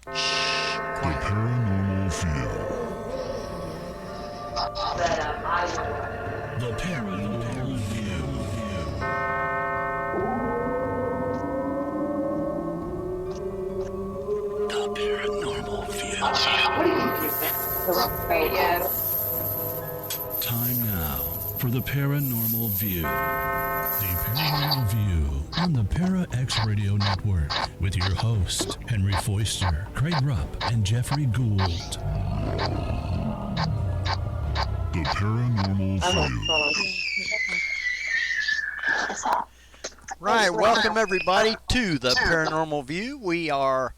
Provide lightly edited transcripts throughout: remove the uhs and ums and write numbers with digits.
The Paranormal View. The Paranormal View. The Paranormal View. Time now for the Paranormal View. The Paranormal View on the Para X Radio Network with your host, Henry Foister, Craig Rupp, and Jeffrey Gould. The Paranormal View. Right, welcome everybody to the Paranormal View. We are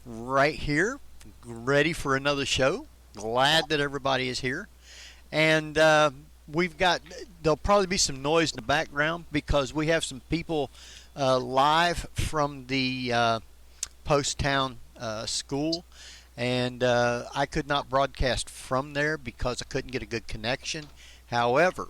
right here, ready for another show. Glad that everybody is here. And there'll probably be some noise in the background because we have some people live from the Poasttown school. And I could not broadcast from there because I couldn't get a good connection. However,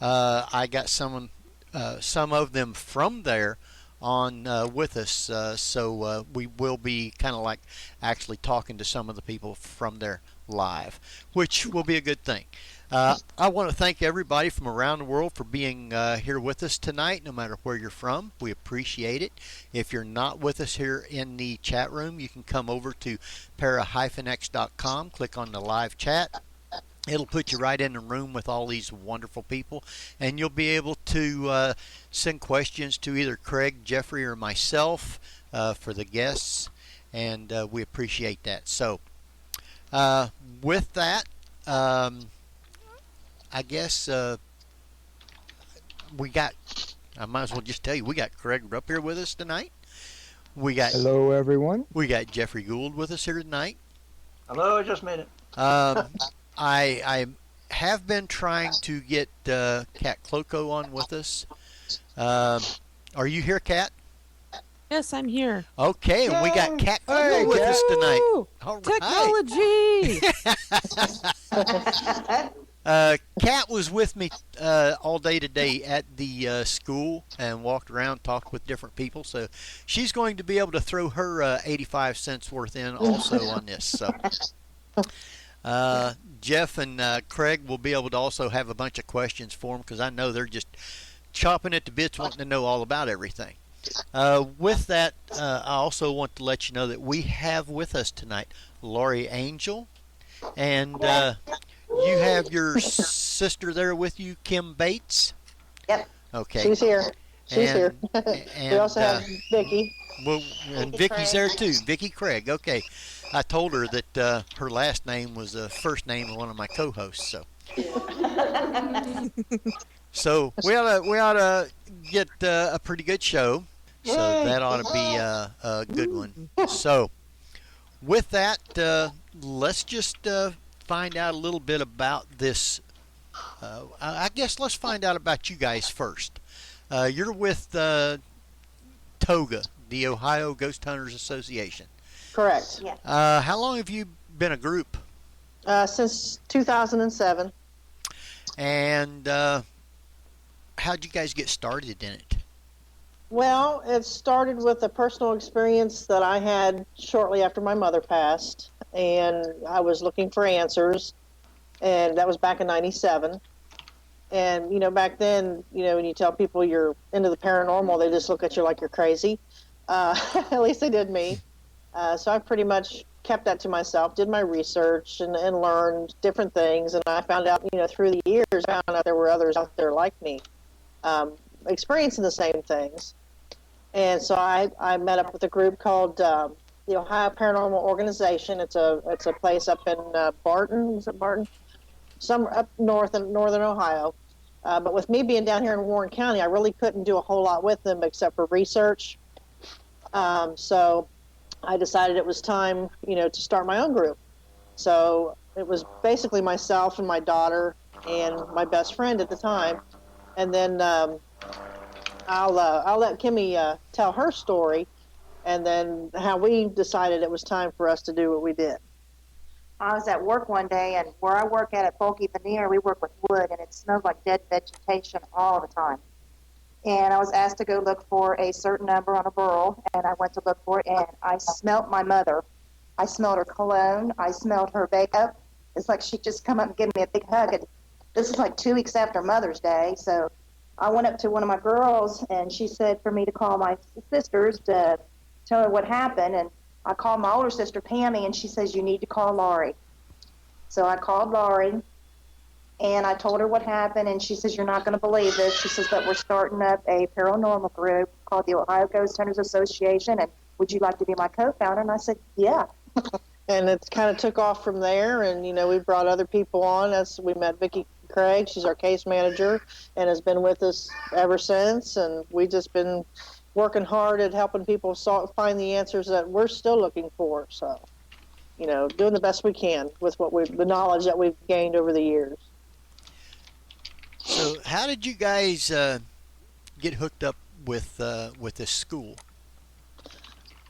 I got some of them from there on with us, so we will be kind of like actually talking to some of the people from there live, which will be a good thing. I want to thank everybody from around the world for being here with us tonight, no matter where you're from. We appreciate it. If you're not with us here in the chat room, you can come over to para-x.com, click on the live chat. It'll put you right in the room with all these wonderful people, and you'll be able to send questions to either Craig, Jeffrey, or myself for the guests, and we appreciate that. So, with that, I guess I might as well just tell you, we got Craig up here with us tonight. Hello, everyone. We got Jeffrey Gould with us here tonight. Hello, I just made it. I have been trying to get Kat Klockow on with us. Are you here, Kat? Yes, I'm here. Okay, and we got Kat Klockow with us tonight. All right. Technology! Kat was with me all day today at the school and walked around, talked with different people. So she's going to be able to throw her 85 cents worth in also on this. So Jeff and Craig will be able to also have a bunch of questions for them because I know they're just chopping at the bits wanting to know all about everything. With that, I also want to let you know that we have with us tonight Laury Angel, and you have your sister there with you, Kim Bates? Yep. Okay. She's here. And we also have Vicky. Well, and Vicky's there too. Vicky Craig. Okay. I told her that her last name was the first name of one of my co-hosts. So we ought to get a pretty good show. So that ought to be a good one. So with that, let's just find out a little bit about this. I guess let's find out about you guys first. You're with TOGA, the Ohio Ghosthunters Association. Correct. Yeah. How long have you been a group? Since 2007. And how'd you guys get started in it? Well, it started with a personal experience that I had shortly after my mother passed, and I was looking for answers, and that was back in 97. And, back then, when you tell people you're into the paranormal, they just look at you like you're crazy. At least they did me. So I pretty much kept that to myself, did my research, and learned different things. And I found out, through the years, there were others out there like me, experiencing the same things. And so I met up with a group called the Ohio Paranormal Organization. It's a place up in Barton. Is it Barton? Somewhere up north in northern Ohio. But with me being down here in Warren County, I really couldn't do a whole lot with them except for research. So I decided it was time, to start my own group. So it was basically myself and my daughter and my best friend at the time. And then I'll let Kimmy tell her story, and then how we decided it was time for us to do what we did. I was at work one day, and where I work at Bulky Veneer, we work with wood, and it smells like dead vegetation all the time. And I was asked to go look for a certain number on a burl, and I went to look for it, and I smelt my mother I smelled her cologne. I smelled her makeup. It's like she just come up and give me a big hug. And this is like 2 weeks after Mother's Day. So I went up to one of my girls, and she said for me to call my sisters to tell her what happened. And I called my older sister, Pammy, and she says, you need to call Laury. So I called Laury, and I told her what happened, and she says, you're not going to believe this. She says, but we're starting up a paranormal group called the Ohio Ghosthunters Association, and would you like to be my co-founder? And I said, yeah. And it kind of took off from there, and we brought other people on. As we met Vicki Craig, she's our case manager, and has been with us ever since. And we've just been working hard at helping people find the answers that we're still looking for. So, doing the best we can with the knowledge that we've gained over the years. So, how did you guys get hooked up with this school?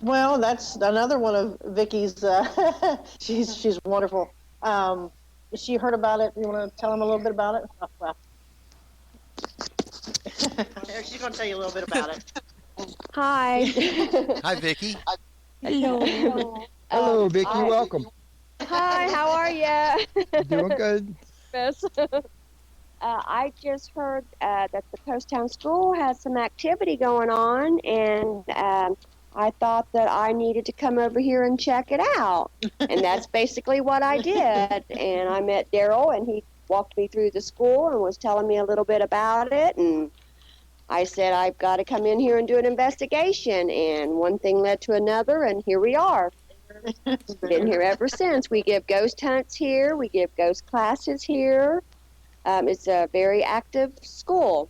Well, that's another one of Vicky's. She's wonderful. She heard about it. You want to tell them a little bit about it? Oh, well. She's going to tell you a little bit about it. Hi. Hi, Vicky. Hello. Hello, Vicky. Welcome. Hi, how are you? Doing good. Yes. I just heard that the Poasttown School has some activity going on, and I thought that I needed to come over here and check it out. And that's basically what I did. And I met Daryl, and he walked me through the school and was telling me a little bit about it. And I said, I've got to come in here and do an investigation. And one thing led to another, and here we are. Been here ever since. We give ghost hunts here. We give ghost classes here. It's a very active school.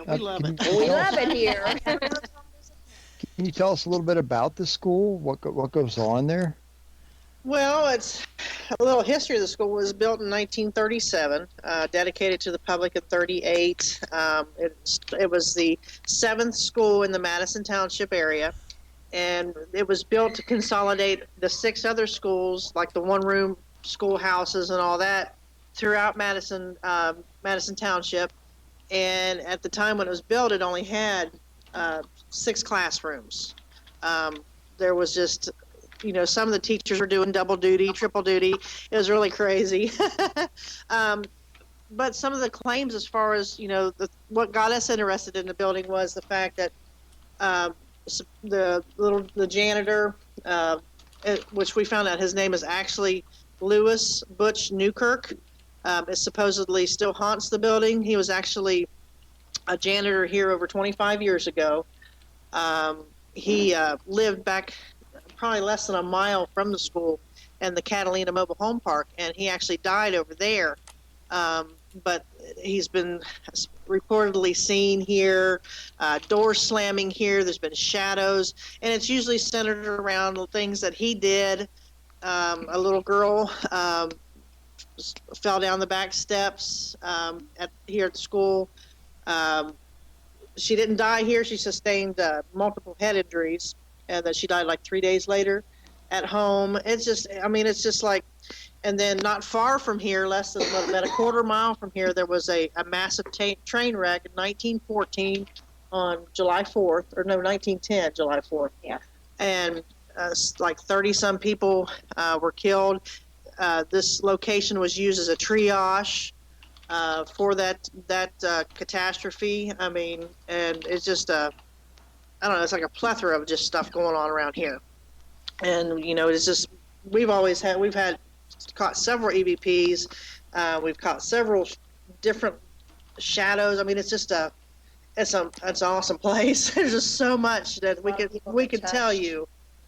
We love it. We love it here. Can you tell us a little bit about the school? What goes on there? Well, it's a little history of the school. It was built in 1937, dedicated to the public in 38. It was the 7th school in the Madison Township area, and it was built to consolidate the 6 other schools, like the one-room schoolhouses and all that, throughout Madison Township. And at the time when it was built, it only had 6 classrooms. There was just, some of the teachers were doing double duty, triple duty. It was really crazy. But some of the claims as far as, what got us interested in the building was the fact that the janitor, which we found out his name is actually Lewis Butch Newkirk, it supposedly still haunts the building. He was actually a janitor here over 25 years ago. He lived back probably less than a mile from the school and the Catalina Mobile Home Park, and he actually died over there. But he's been reportedly seen here, doors slamming here. There's been shadows, and it's usually centered around things that he did. A little girl fell down the back steps here at the school. She didn't die here. She sustained multiple head injuries, and then she died like 3 days later at home. It's just like, and then not far from here, less than about a quarter mile from here, there was a massive train wreck in 1914 on July 4th, or no, 1910, July 4th. Yeah. And like 30-some people were killed. This location was used as a triage for that catastrophe. I mean, and it's just I don't know. It's like a plethora of just stuff going on around here, and it's just we've caught several EVPs. We've caught several different shadows. I mean, it's just it's an awesome place. There's just so much that we could tell you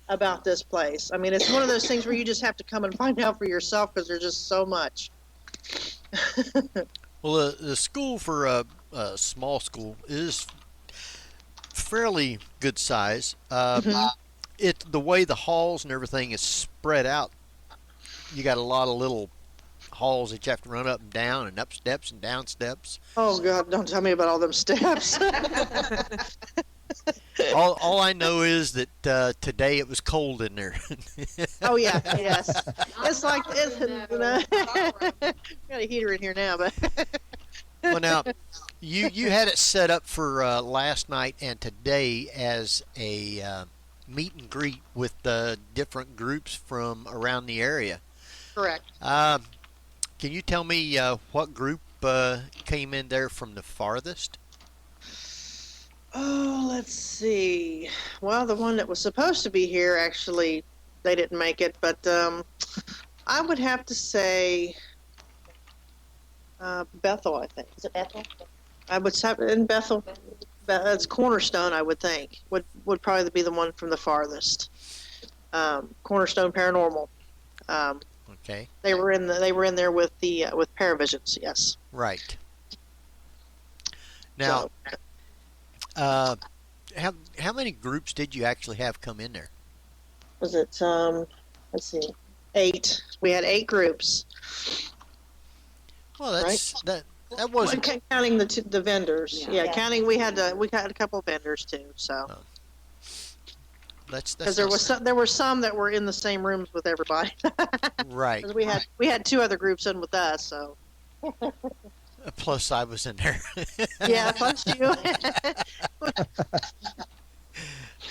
about this place. I mean, it's one of those things where you just have to come and find out for yourself because there's just so much. Well, the school for a small school is fairly good size. The way the halls and everything is spread out, you got a lot of little halls that you have to run up and down, and up steps and down steps. Oh God, don't tell me about all them steps. all I know is that today it was cold in there. Oh yeah, yes. It's like got a heater in here now, but. Well, now you had it set up for last night and today as a meet and greet with the different groups from around the area. Correct. Can you tell me what group came in there from the farthest? Oh, let's see. Well, the one that was supposed to be here, actually, they didn't make it, but I would have to say Bethel, I think. Is it Bethel? I would say in Bethel. It's Cornerstone, I would think. Would probably be the one from the farthest. Cornerstone Paranormal. Okay. They were in there with Paravisions. Yes. Right. Now, how many groups did you actually have come in there? Was it let's see, 8? We had 8 groups. Well, that's Right? that wasn't Counting the vendors. Yeah, Yeah. counting we had a couple of vendors too. So that's because there were some that were in the same rooms with everybody. right. 'Cause we had 2 other groups in with us. So Plus, I was in there. yeah, plus you.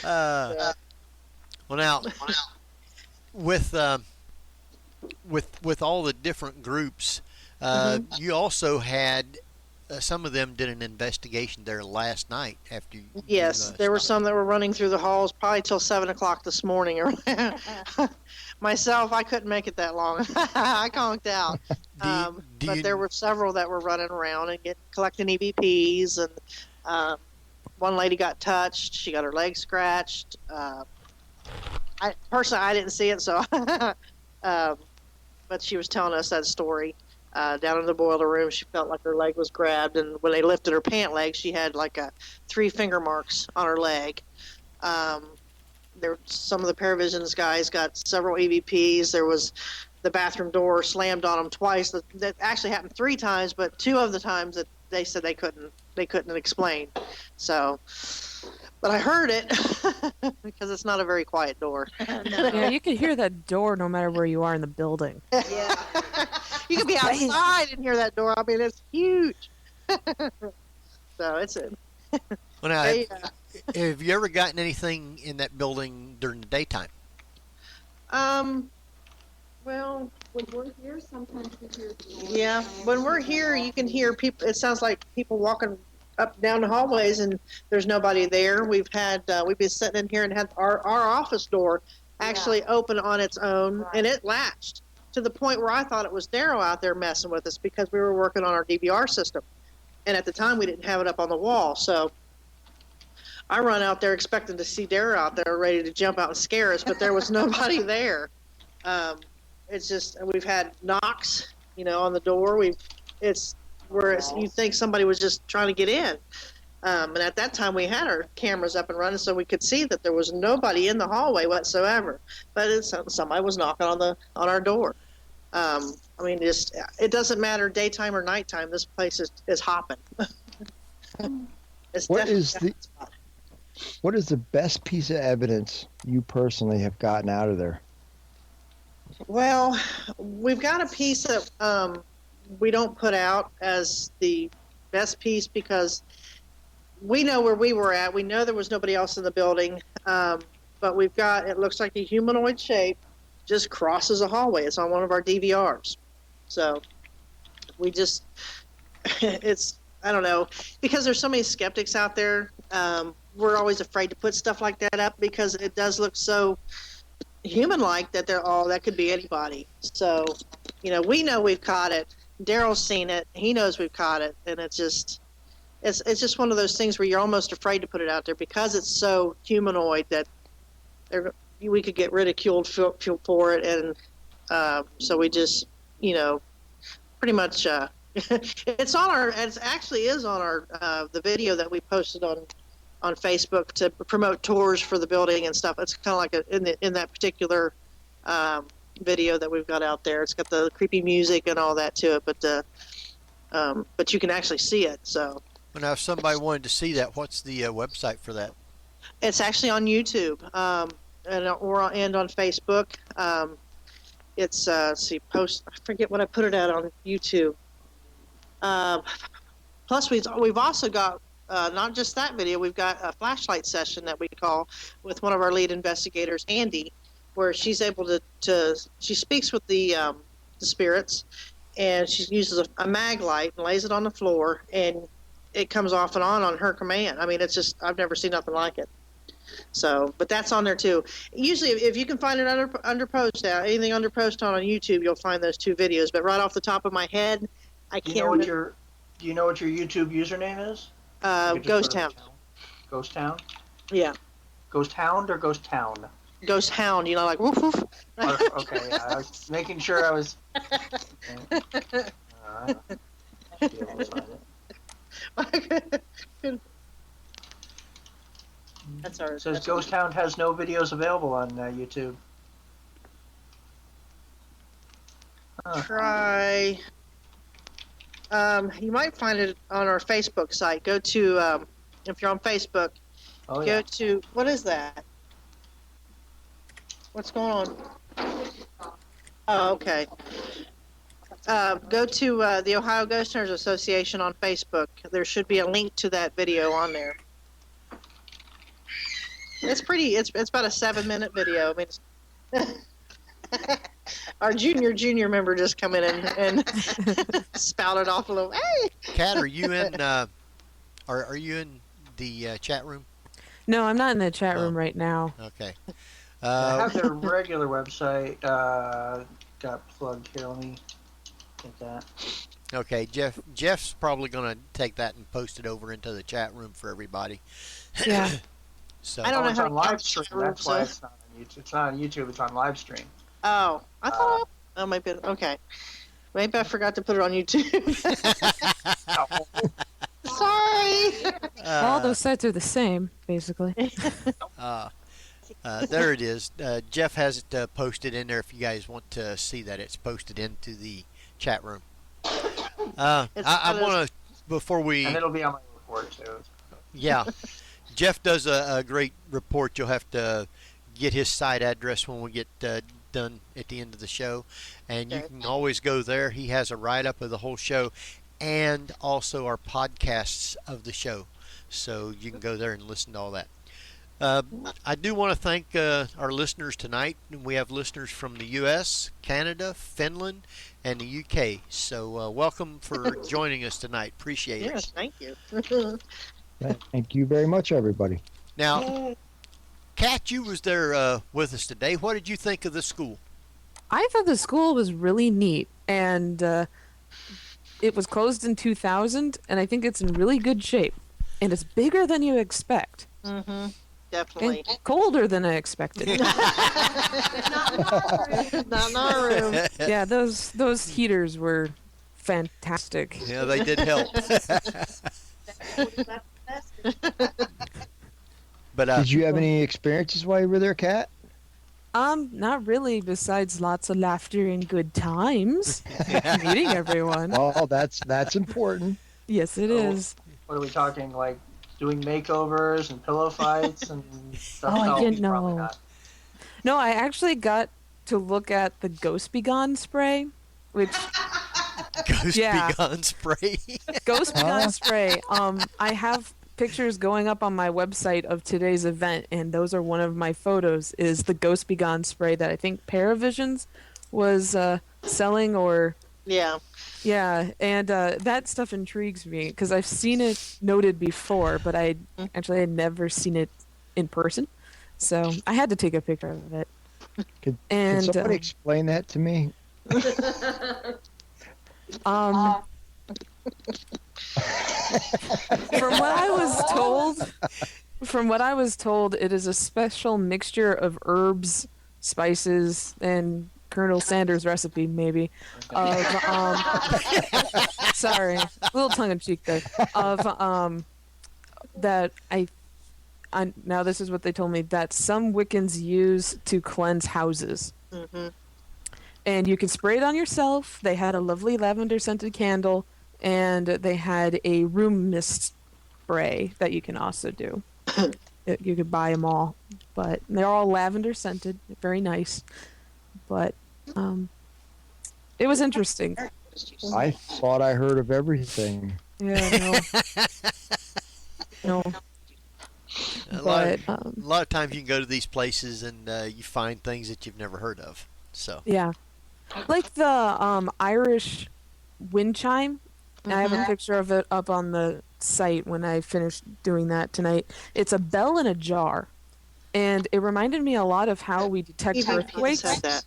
Well, now with all the different groups, you also had some of them did an investigation there last night after. Yes, there were some that were running through the halls probably till 7:00 this morning. Myself, I couldn't make it that long. I conked out. But there were several that were running around and collecting EVPs, and one lady got touched. She got her leg scratched. I didn't see it, so but she was telling us that story. Down in the boiler room, she felt like her leg was grabbed, and when they lifted her pant leg, she had like 3 finger marks on her leg. Some of the Paravisions guys got several EVPs. There was the bathroom door slammed on them twice. That actually happened 3 times, but 2 of the times that they said they couldn't explain. So, but I heard it because it's not a very quiet door. Yeah, you can hear that door no matter where you are in the building. Yeah. You could be outside and hear that door. I mean, it's huge. So it's it. Well, now, have you ever gotten anything in that building during the daytime? Well, When we're here, sometimes we hear. yeah. When we're here, you can hear people. It sounds like people walking up down the hallways, and there's nobody there. We've been sitting in here and had our office door actually open on its own, and it latched to the point where I thought it was Darryl out there messing with us because we were working on our DVR system, and at the time we didn't have it up on the wall. So I run out there expecting to see Darryl out there ready to jump out and scare us, but there was nobody there. It's just we've had knocks, on the door. It's where you think somebody was just trying to get in. And at that time, we had our cameras up and running, so we could see that there was nobody in the hallway whatsoever. But somebody was knocking on our door. I mean, it doesn't matter daytime or nighttime. This place is hopping. What is the best piece of evidence you personally have gotten out of there? Well, we've got a piece that we don't put out as the best piece because we know where we were at. We know there was nobody else in the building, but we've got, it looks like a humanoid shape just crosses a hallway. It's on one of our DVRs. So we just, I don't know, because there's so many skeptics out there, we're always afraid to put stuff like that up because it does look so human-like that that could be anybody. So, we know we've caught it. Daryl's seen it. He knows we've caught it, and it's just one of those things where you're almost afraid to put it out there because it's so humanoid that we could get ridiculed for it, and so we just, pretty much. It actually is on our the video that we posted on Facebook to promote tours for the building and stuff. It's kind of like in that particular video that we've got out there. It's got the creepy music and all that to it, but you can actually see it. So. Well, now, if somebody wanted to see that, what's the website for that? It's actually on YouTube and on Facebook. It's post. I forget what I put it at on YouTube. Plus, we've also got not just that video, we've got a flashlight session that we call with one of our lead investigators, Andy, where she's able she speaks with the spirits, and she uses a mag light and lays it on the floor, and it comes off and on her command. I mean, it's just, I've never seen nothing like it. So, but that's on there too. Usually, if you can find it under Poasttown, anything under Poasttown on YouTube, you'll find those two videos. But right off the top of my head, I can't. Do you know what your YouTube username is? Ghost Town. Ghost Town? Yeah. Ghost Hound or Ghost Town? Ghost Hound, like woof woof. Okay, yeah, I was making sure I was. Okay. I should be able to find it. That's ours. It says Ghost Hound has no videos available on YouTube. Try. You might find it on our Facebook site. Go to, if you're on Facebook, go to, what is that? What's going on? Oh, okay. Go to the Ohio Ghosthunters Association on Facebook. There should be a link to that video on there. It's pretty. It's about a 7-minute video. I mean, our junior member just come in and spouted off a little. Hey, Kat, are you in? Are you in the chat room? No, I'm not in the chat room right now. Okay. I have their regular website got plugged here. Let me get that. Okay, Jeff's probably going to take that and post it over into the chat room for everybody. Yeah. So I don't know It's how on to live get stream. the room, That's why so- it's not on YouTube. It's not on YouTube. It's on live stream. Oh, I thought. Oh, maybe. Okay. Maybe I forgot to put it on YouTube. Sorry. All those sites are the same, basically. There it is. Jeff has it posted in there if you guys want to see that. It's posted into the chat room. I want to, before we... And it'll be on my report, too. Yeah. Jeff does a great report. You'll have to get his site address when we get done at the end of the show. And you can always go there. He has a write-up of the whole show and also our podcasts of the show. So you can go there and listen to all that. I do want to thank our listeners tonight. We have listeners from the U.S., Canada, Finland, and the U.K. So welcome for joining us tonight. Appreciate it. Yes, thank you. Thank you very much, everybody. Now, Kat, you was there with us today. What did you think of the school? I thought the school was really neat, and it was closed in 2000, and I think it's in really good shape. And it's bigger than you expect. Mm-hmm. Definitely. And colder than I expected. Not in our room. Yeah, those heaters were fantastic. Yeah, they did help. But Did you have any experiences while you were there, Kat? Not really, besides lots of laughter and good times. Meeting everyone. Well, that's important. Yes, it is. What are we talking, like doing makeovers and pillow fights and stuff? Oh, I didn't probably know. not. No, I actually got to look at the Ghost Be Gone spray, which Ghost Yeah. Be Gone spray. Ghost Be Gone spray. I have pictures going up on my website of today's event, and those are one of my photos. Is the Ghost Be Gone spray that I think Paravisions was selling, or Yeah. yeah, and that stuff intrigues me because I've seen it noted before, but I had never seen it in person, so I had to take a picture of it. Could And somebody explain that to me? From what I was told, it is a special mixture of herbs, spices, and Colonel Sanders' recipe, maybe. Of sorry, a little tongue in cheek there. Of that I now this is what they told me, that some Wiccans use to cleanse houses. Mm-hmm. And you can spray it on yourself. They had a lovely lavender scented candle, and they had a room mist spray that you can also do. You could buy them all, but they're all lavender scented, very nice. But it was interesting. I thought I heard of everything. Yeah, no. No. A But lot of times you can go to these places and you find things that you've never heard of. So yeah, like the Irish wind chime. I have a picture of it up on the site when I finished doing that tonight. It's a bell in a jar, and it reminded me a lot of how we detect Even earthquakes. said that.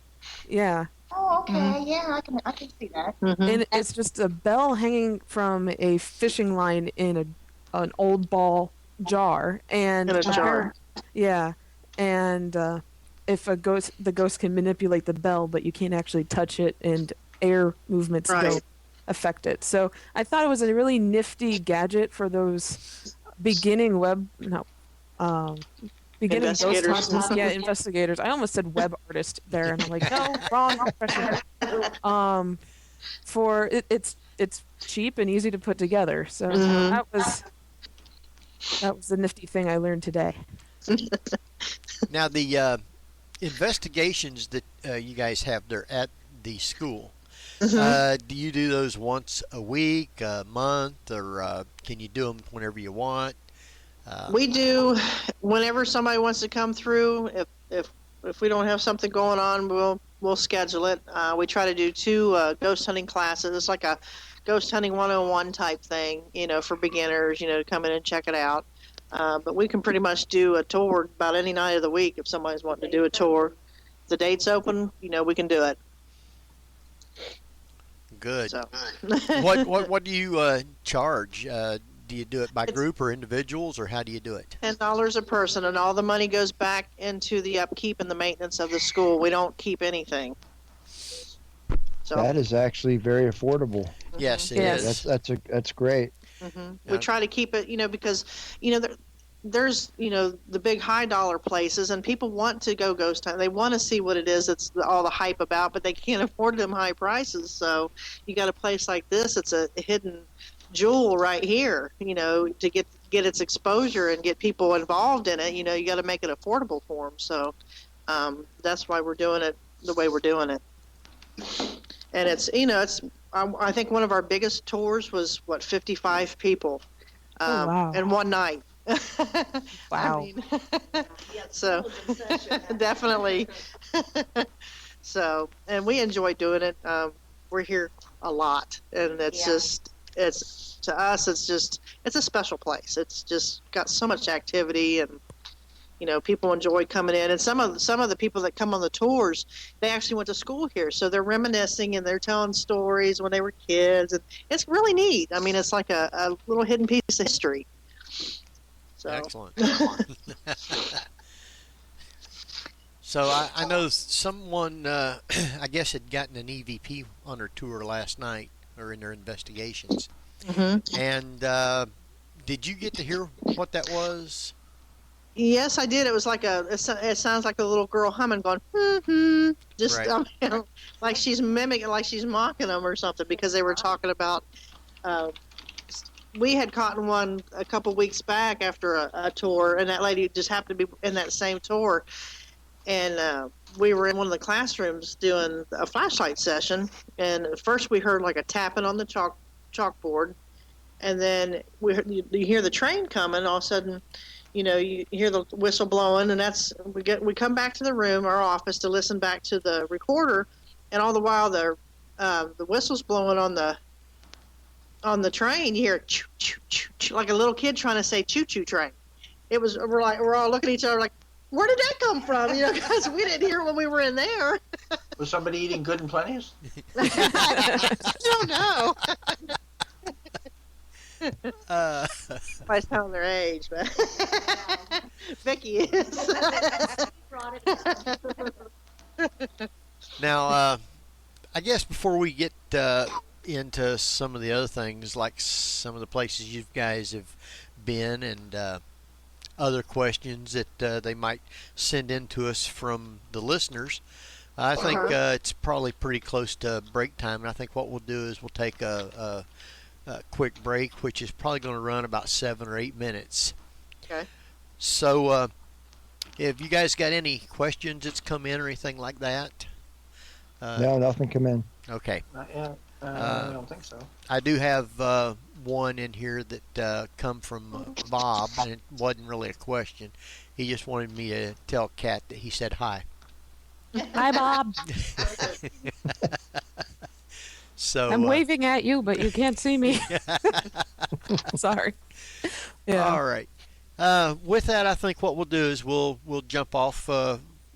Yeah. Oh, okay. Yeah, I can see that. And it's just a bell hanging from a fishing line in an old ball jar, and In a jar. Yeah, and if the ghost can manipulate the bell, but you can't actually touch it, and air movements don't affect it. So I thought it was a really nifty gadget for those beginning beginning ghost Investigators. hunters. Yeah, investigators. I almost said web artist there, and I'm like, no, wrong profession. For it's cheap and easy to put together. So that was the nifty thing I learned today. now the investigations that you guys have there at the school, do you do those once a week, a month, or can you do them whenever you want? We do whenever somebody wants to come through. If we don't have something going on, we'll schedule it. We try to do 2 ghost hunting classes. It's like a ghost hunting 101 type thing, for beginners, to come in and check it out. But we can pretty much do a tour about any night of the week if somebody's wanting to do a tour. If the date's open, we can do it. Good. So. What do you charge? Do you do it by group or individuals, or how do you do it? $10 a person, and all the money goes back into the upkeep and the maintenance of the school. We don't keep anything. So That is actually very affordable. Yes, it is. That's great. We try to keep it, because there's the big high dollar places, and people want to go ghost hunt. They want to see what it is that's all the hype about, but they can't afford them high prices. So you got a place like this. It's a hidden jewel right here, to get its exposure and get people involved in it. You got to make it affordable for them. So that's why we're doing it the way we're doing it. And it's I think one of our biggest tours was 55 people in one night. Wow. So definitely. So, and we enjoy doing it. We're here a lot, and it's to us, it's a special place. It's just got so much activity, and people enjoy coming in. And some of the people that come on the tours, they actually went to school here, so they're reminiscing and they're telling stories when they were kids, and it's really neat. I mean, it's like a little hidden piece of history. So. Excellent. So I know someone, I guess, had gotten an EVP on her tour last night, or in their investigations. And did you get to hear what that was? Yes, I did. It was like it sounds like a little girl humming, going, just Right. like she's mimicking, like she's mocking them or something, because they were talking about. We had caught one a couple weeks back after a tour, and that lady just happened to be in that same tour, and we were in one of the classrooms doing a flashlight session, and at first we heard like a tapping on the chalkboard, and then you hear the train coming. All of a sudden, you hear the whistle blowing, and we come back to the room, our office, to listen back to the recorder, and all the while the whistle's blowing on the train. You hear choo choo choo choo, like a little kid trying to say choo choo train. We're all looking at each other like, where did that come from? Because we didn't hear it when we were in there. Was somebody eating good and plenty's? I don't know. By telling their age, but Vicky is. Now, I guess before we get into some of the other things, like some of the places you guys have been, and other questions that they might send in to us from the listeners, I think it's probably pretty close to break time, and I think what we'll do is we'll take a quick break, which is probably going to run about 7 or 8 minutes. Okay. So, if you guys got any questions that's come in or anything like that? No, nothing come in. Okay. Not yet. I don't think so. I do have one in here that come from Bob, and it wasn't really a question. He just wanted me to tell Kat that he said hi. Hi, Bob. So I'm waving at you, but you can't see me. Sorry. Yeah. All right. With that, I think what we'll do is we'll jump off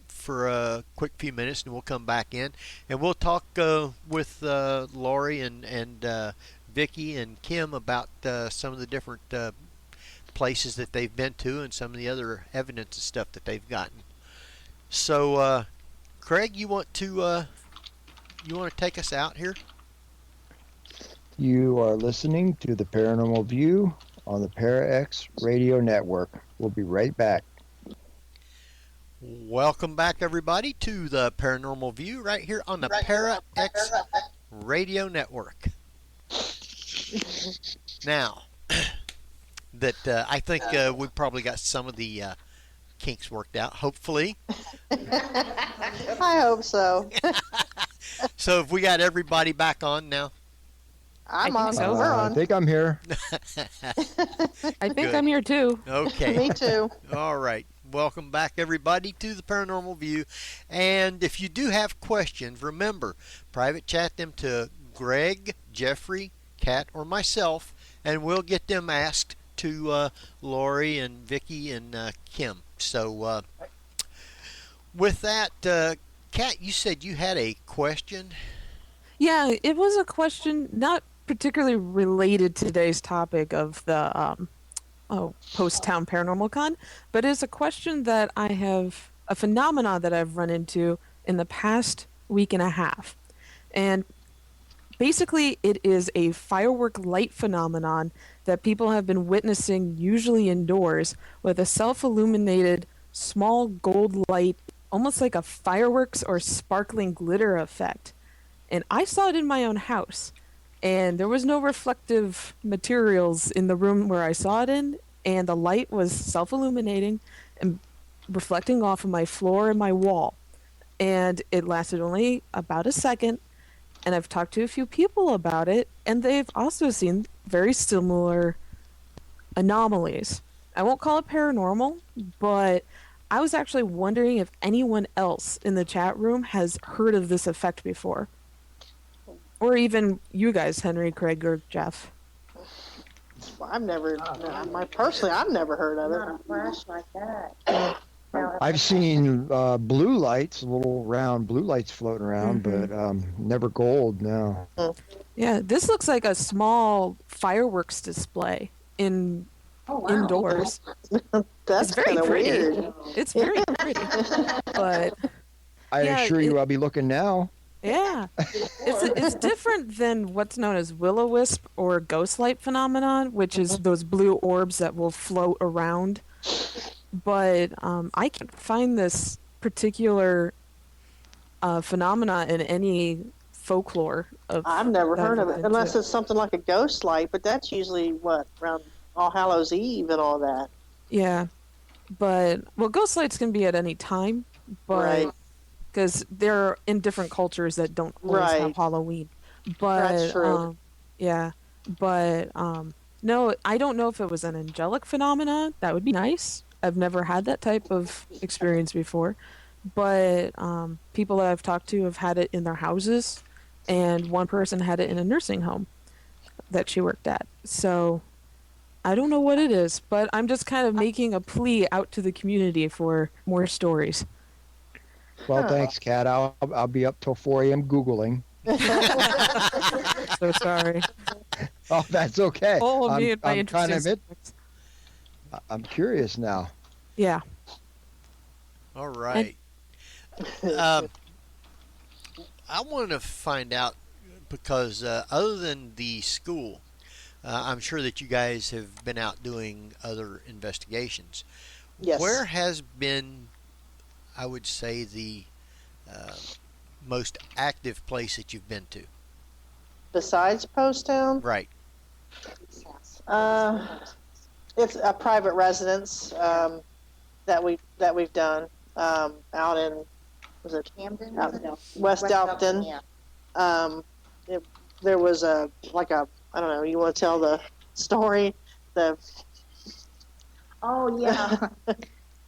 for a quick few minutes, and we'll come back in, and we'll talk with Laury and Vicky and Kim about some of the different places that they've been to and some of the other evidence and stuff that they've gotten. So, Craig, you want to take us out here? You are listening to the Paranormal View on the ParaX Radio Network. We'll be right back. Welcome back, everybody, to the Paranormal View right here on the ParaX Radio Network. Now, that I think we've probably got some of the kinks worked out, hopefully. I hope so. So have we got everybody back on now? I'm I on. think so. We're I on. think I'm here. I think Good. I'm here too. Okay. Me too. All right. Welcome back, everybody, to the Paranormal View. And if you do have questions, remember, private chat them to Greg, Jeffrey, Kat, or myself, and we'll get them asked to Laury and Vicky and Kim. So with that, Kat, you said you had a question? Yeah, it was a question not particularly related to today's topic of the Poasttown Paranormal Con, but it's a question that I have, a phenomenon that I've run into in the past week and a half. And basically it is a firework light phenomenon that people have been witnessing, usually indoors, with a self-illuminated small gold light, almost like a fireworks or sparkling glitter effect. And I saw it in my own house. And there was no reflective materials in the room where I saw it in, and the light was self-illuminating and reflecting off of my floor and my wall. And it lasted only about a second, and I've talked to a few people about it, and they've also seen very similar anomalies. I won't call it paranormal, but I was actually wondering if anyone else in the chat room has heard of this effect before. Or even you guys, Henry, Craig, or Jeff. I've never heard of it. Flash like that. I've seen blue lights, little round blue lights floating around, but never gold, no. Yeah, this looks like a small fireworks display indoors. That's It's very kind of pretty. weird. It's very pretty. But I Yeah, assure you I'll be looking now. yeah, it's different than what's known as will-o-wisp or ghost light phenomenon, which is those blue orbs that will float around. But I can't find this particular phenomena in any folklore of. I've never that I've heard of run it, into. unless it's something like a ghost light, but that's usually, around All Hallows Eve and all that. Yeah, but ghost lights can be at any time, but Right. because they're in different cultures that don't always have Right. Halloween. But That's true. yeah, but no, I don't know if it was an angelic phenomenon. That would be nice. I've never had that type of experience before, but people that I've talked to have had it in their houses, and one person had it in a nursing home that she worked at. So I don't know what it is, but I'm just kind of making a plea out to the community for more stories. Well, thanks, Kat. I'll be up till 4 a.m. Googling. So sorry. Oh, that's okay. All of me and my I'm kind of interesting. I'm curious now. Yeah. All right. I want to find out, because other than the school, I'm sure that you guys have been out doing other investigations. Yes. Where has been, I would say, the most active place that you've been to? Besides Poasttown? Right. It's a private residence that we've done out in, was it Camden? No. West Elkton. Yeah. There was I don't know, you want to tell the story. Oh yeah,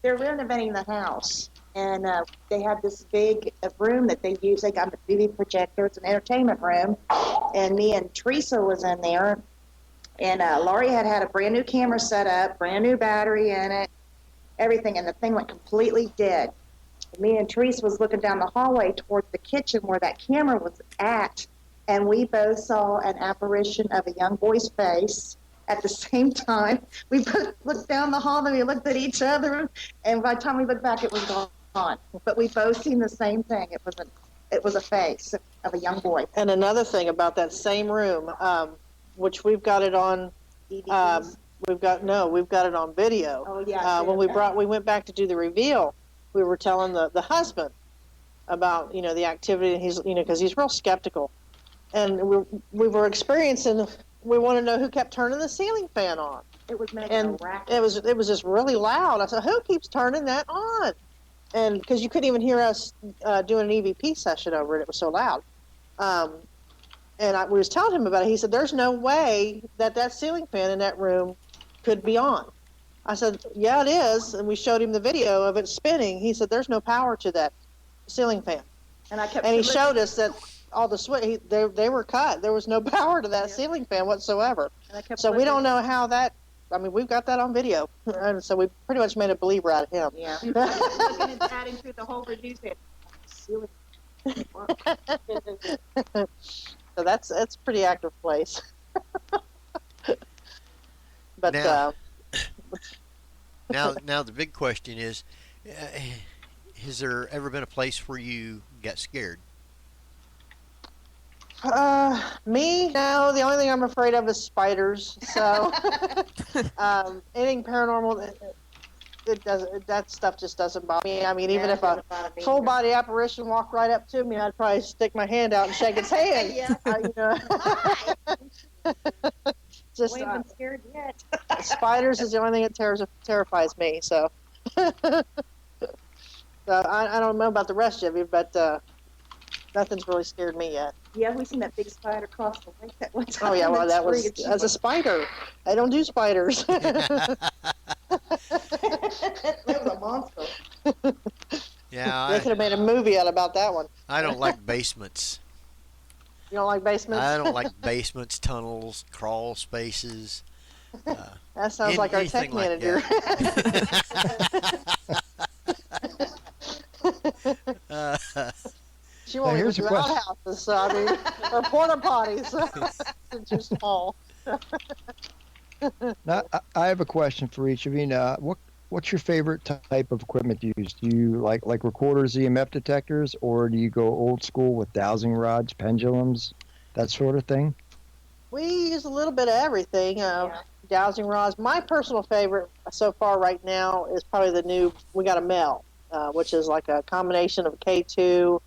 they're renovating the house, and they have this big room that they use. They got a movie projector. It's an entertainment room, and me and Teresa was in there, and Laurie had a brand new camera set up, brand new battery in it, everything, and the thing went completely dead. Me and Teresa was looking down the hallway towards the kitchen where that camera was at, and we both saw an apparition of a young boy's face at the same time. We both looked down the hall and we looked at each other, and by the time we looked back, it was gone. But we both seen the same thing. It was a face of a young boy. And another thing about that same room, which we've got it on. DVDs. We've got it on video. Oh yeah. When we went back to do the reveal, we were telling the husband about the activity, and he's because he's real skeptical, and we were experiencing. We want to know who kept turning the ceiling fan on. It was making And a racket. it was just really loud. I said, who keeps turning that on? And because you couldn't even hear us doing an EVP session over it, it was so loud. And we was telling him about it. He said, there's no way that ceiling fan in that room could be on. I said, yeah, it is. And we showed him the video of it spinning. He said, there's no power to that ceiling fan. And he showed us that all the switch, they were cut. There was no power to that ceiling fan whatsoever. So we don't know how that. I mean, we've got that on video, and so we pretty much made a believer out of him. Yeah. Looking and chatting through the whole review, saying, "Ceiling." So that's a pretty active place. But now the big question is, has there ever been a place where you got scared? Me? No, the only thing I'm afraid of is spiders. So, anything paranormal, that stuff just doesn't bother me. I mean, even if a full body apparition walked right up to me, I'd probably stick my hand out and shake its hand. Just, we haven't been scared yet. Spiders is the only thing that terrifies me. So, I don't know about the rest of you, but nothing's really scared me yet. Yeah, we seen that big spider cross the lake that one time. Oh yeah, well that's a spider. I don't do spiders. That was a monster. Yeah, they could have made a movie out about that one. I don't like basements. You don't like basements? I don't like basements, tunnels, crawl spaces. That sounds like our tech manager. She won't even do outhouses, so I mean, or porta potties. It's too small. Now, I have a question for each of you. Now, what's your favorite type of equipment used? Do you like recorders, EMF detectors, or do you go old school with dowsing rods, pendulums, that sort of thing? We use a little bit of everything. Dowsing rods. My personal favorite so far right now is probably the new. We got a Mel, which is like a combination of K2.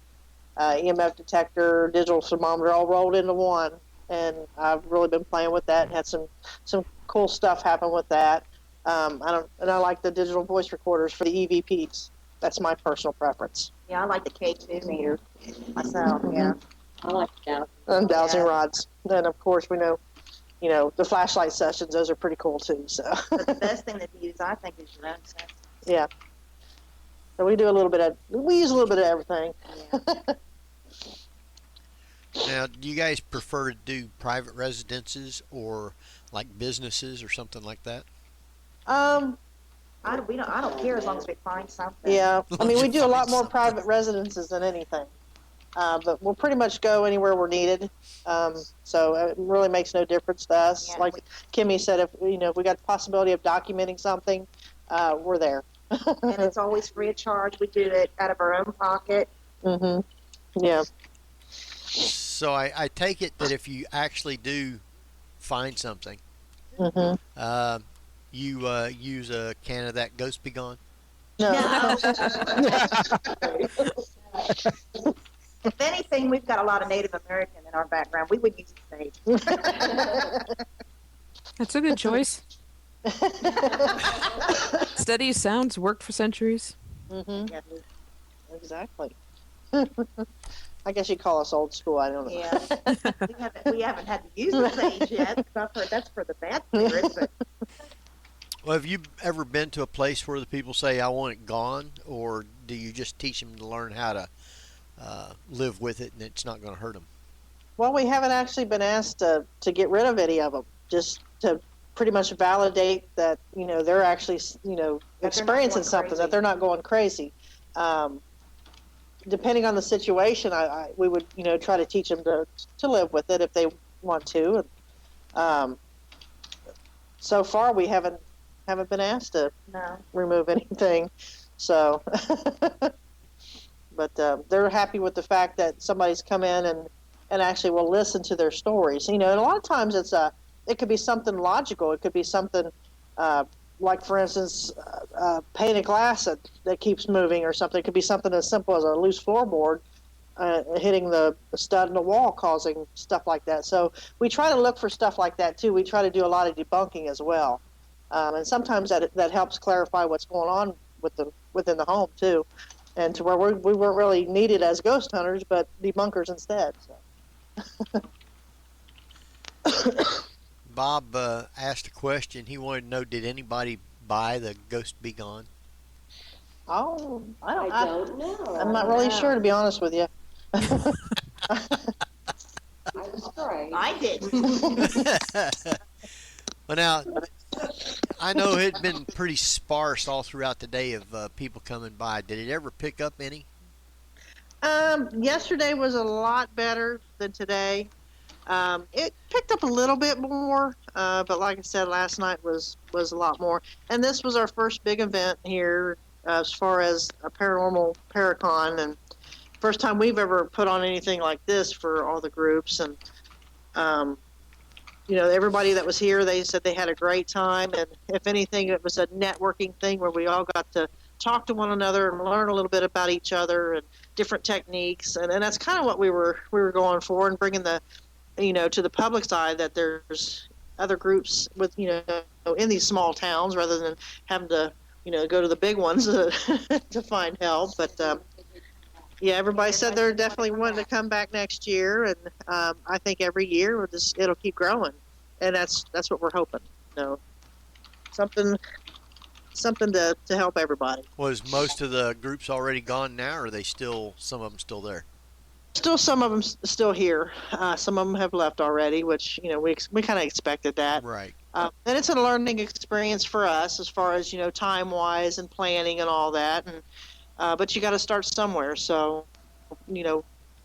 EMF detector, digital thermometer, all rolled into one, and I've really been playing with that and had some cool stuff happen with that. I like the digital voice recorders for the EVPs. That's my personal preference. Yeah, I like the K2 meter myself. Yeah, I like that. And dowsing rods. Then of course we know, the flashlight sessions. Those are pretty cool too. So. But the best thing to use, I think, is your own sense. Yeah. So we use a little bit of everything. Yeah. Now, do you guys prefer to do private residences or like businesses or something like that? I don't care as long as we find something. Yeah, I mean, we do a lot more private residences than anything, but we'll pretty much go anywhere we're needed. So it really makes no difference to us. Yeah, like Kimmy said, if we got the possibility of documenting something, we're there. And it's always free of charge. We do it out of our own pocket. Mhm. Yeah. So I take it that if you actually do find something, Mhm. You use a can of that Ghost Be Gone? No. If anything, we've got a lot of Native American in our background. We would use the sage. That's a good choice. Steady sounds worked for centuries. Mhm. Yeah. Exactly. I guess you call us old school. I don't know. Yeah. we haven't had to use the sage yet. I've heard that's for the bad spirits, but Well, have you ever been to a place where the people say, I want it gone? Or do you just teach them to learn how to live with it and it's not going to hurt them? Well, we haven't actually been asked to get rid of any of them, just to pretty much validate that, they're actually, experiencing something, that they're not going crazy. Depending on the situation, we would, try to teach them to live with it if they want to. And, so far, we haven't been asked to remove anything. So, but they're happy with the fact that somebody's come in and actually will listen to their stories. And a lot of times it could be something logical. It could be something like, for instance, pane of glass that keeps moving or something. It could be something as simple as a loose floorboard hitting the stud in the wall, causing stuff like that. So we try to look for stuff like that too. We try to do a lot of debunking as well, and sometimes that helps clarify what's going on within the home too, and to where we weren't really needed as ghost hunters, but debunkers instead. So. Bob asked a question. He wanted to know, did anybody buy the Ghost Be Gone? Oh, I don't know. I'm not really sure, to be honest with you. I was right. I did. Well, now, I know it had been pretty sparse all throughout the day of people coming by. Did it ever pick up any? Yesterday was a lot better than today. It picked up a little bit more, but like I said, last night was a lot more. And this was our first big event here as far as a paranormal Paracon, and first time we've ever put on anything like this for all the groups. And everybody that was here, they said they had a great time, and if anything, it was a networking thing where we all got to talk to one another and learn a little bit about each other and different techniques, and that's kind of what we were going for, and bringing the to the public side, that there's other groups with in these small towns, rather than having to go to the big ones to find help. But yeah, everybody said they're definitely wanting to come back next year, and I think every year it'll keep growing, and that's what we're hoping. Something to help everybody. Was most of the groups already gone now, or are they some of them still there? Still, some of them still here. Some of them have left already, which we kind of expected that. Right. And it's a learning experience for us, as far as time wise and planning and all that. And but you got to start somewhere. So,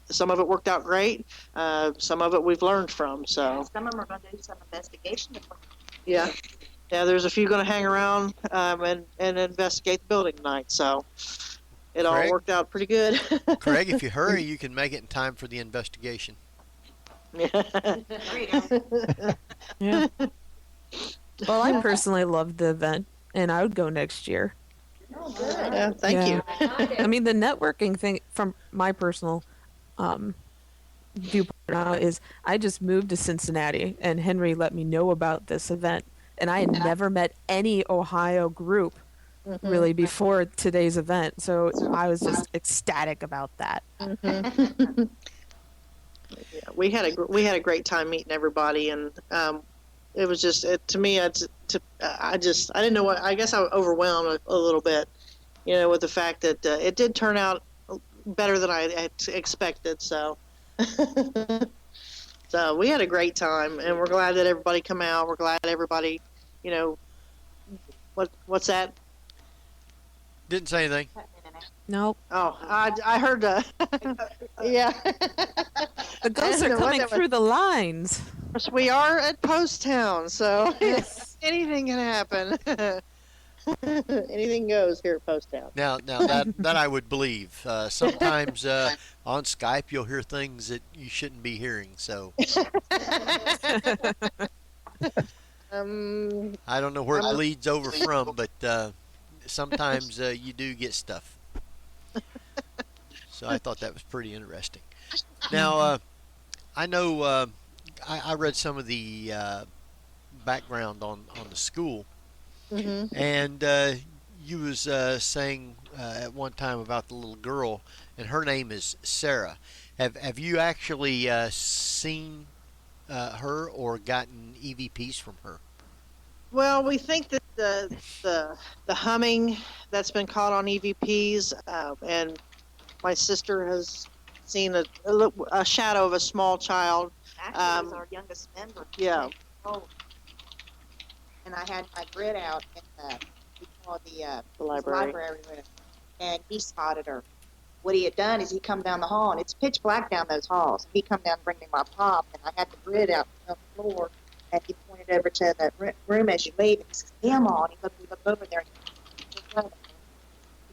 some of it worked out great. Some of it we've learned from. So some of them are going to do some investigation. yeah. There's a few going to hang around and investigate the building tonight. So. It all worked out pretty good. Craig, if you hurry, you can make it in time for the investigation. Yeah. There you go. Yeah. Well, I personally loved the event, and I would go next year. Oh, good. Yeah, thank you. I mean, the networking thing, from my personal viewpoint now, is I just moved to Cincinnati, and Henry let me know about this event, and I had never met any Ohio group really before today's event, so I was just ecstatic about that. Yeah, we had a great time meeting everybody, and it was just to me. I didn't know what. I guess I was overwhelmed a little bit, with the fact that it did turn out better than I had expected. So, so we had a great time, and we're glad that everybody come out. We're glad everybody, what's that? Didn't say anything. Nope. Oh, I heard. Yeah. The ghosts are coming through the lines. We are at Poasttown, so anything can happen. Anything goes here at Poasttown. Now that I would believe. Sometimes on Skype you'll hear things that you shouldn't be hearing. So I don't know where it bleeds over from, but sometimes you do get stuff. So I thought that was pretty interesting. Now, I know I read some of the background on the school, and you was saying at one time about the little girl, and her name is Sarah. Have you actually seen her or gotten EVPs from her? Well, we think that the humming that's been caught on EVPs, and my sister has seen a shadow of a small child. Actually, it was our youngest member. Yeah. Oh. And I had my grid out in the library room, and he spotted her. What he had done is he come down the hall, and it's pitch black down those halls. He come down and bring me my pop, and I had the grid out on the floor, and he pointed over to the room as you leave, and he says, "Damn on!" We looked over there, and it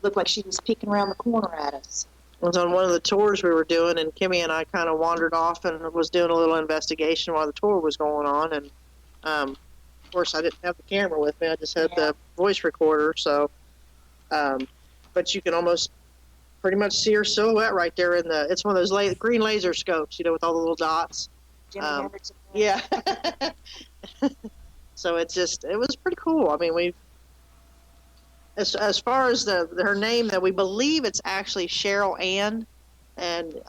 looked like she was peeking around the corner at us. It was on one of the tours we were doing, and Kimmy and I kind of wandered off and was doing a little investigation while the tour was going on. And of course, I didn't have the camera with me; I just had the voice recorder. So, but you can almost pretty much see her silhouette right there in the. It's one of those green laser scopes, with all the little dots. Yeah. So it was pretty cool. I mean, as far as her name, that we believe it's actually Cheryl Ann, and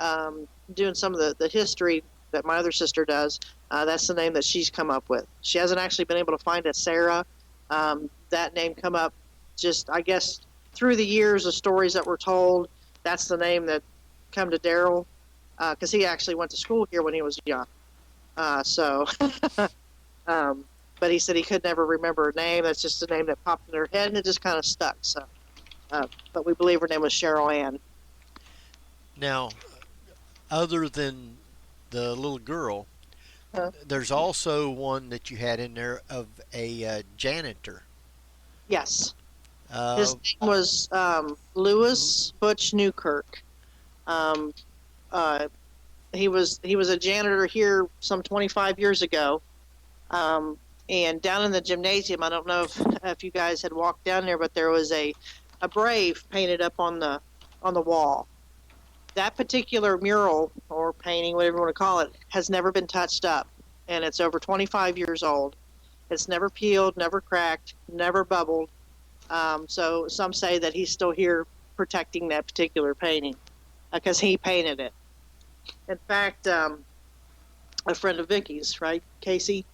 doing some of the history that my other sister does, that's the name that she's come up with. She hasn't actually been able to find a Sarah. That name come up just, I guess, through the years of stories that were told. That's the name that come to Daryl, because he actually went to school here when he was young. But he said he could never remember her name. That's just a name that popped in her head, and it just kind of stuck. So, but we believe her name was Cheryl Ann. Now, other than the little girl, there's also one that you had in there of a janitor. Yes. His name was Lewis Butch Newkirk. He was a janitor here some 25 years ago. And down in the gymnasium, I don't know if you guys had walked down there, but there was a brave painted up on the wall. That particular mural or painting, whatever you want to call it, has never been touched up, and it's over 25 years old. It's never peeled, never cracked, never bubbled. So some say that he's still here protecting that particular painting because he painted it. In fact, a friend of Vicky's, right, Casey?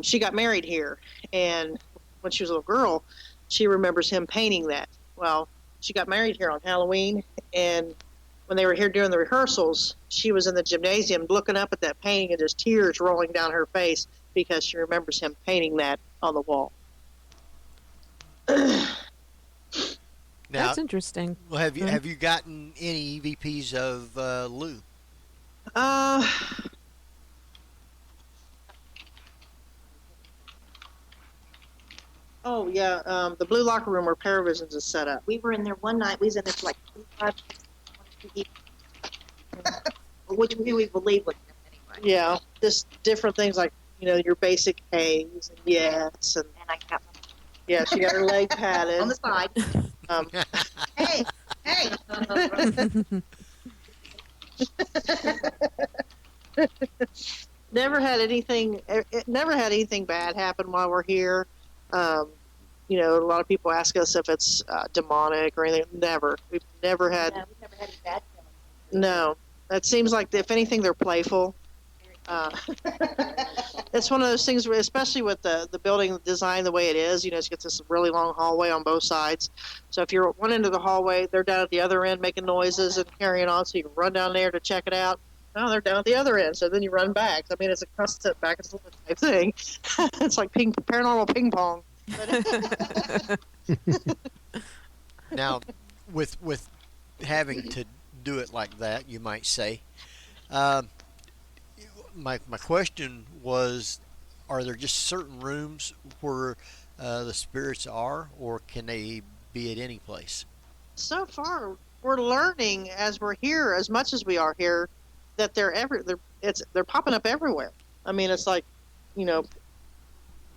She got married here, and when she was a little girl, she remembers him painting that. Well, she got married here on Halloween, and when they were here doing the rehearsals, she was in the gymnasium looking up at that painting and just tears rolling down her face because she remembers him painting that on the wall. Now, that's interesting. Well, have you gotten any EVPs of Lou? Oh, yeah, the blue locker room where Paravisions is set up. We were in there one night. We was in there for like 25 which we believe was him anyway. Yeah, just different things like, your basic A's and yes. And I got yeah, she got her leg padded. on the side. Hey. Never had anything bad happen while we're here. A lot of people ask us if it's demonic or anything. Never. We've never had. No, we've never had any bad feelings. No. It seems like, if anything, they're playful. It's one of those things where, especially with the building design the way it is, it's got this really long hallway on both sides. So if you're at one end of the hallway, they're down at the other end making noises and carrying on, so you run down there to check it out. No, they're down at the other end, so then you run back. I mean, it's a constant back and forth type thing. It's like paranormal ping pong. Now, with having to do it like that, you might say, my question was, are there just certain rooms where the spirits are, or can they be at any place? So far, we're learning as we're here, as much as we are here, that they're popping up everywhere. I mean, it's like,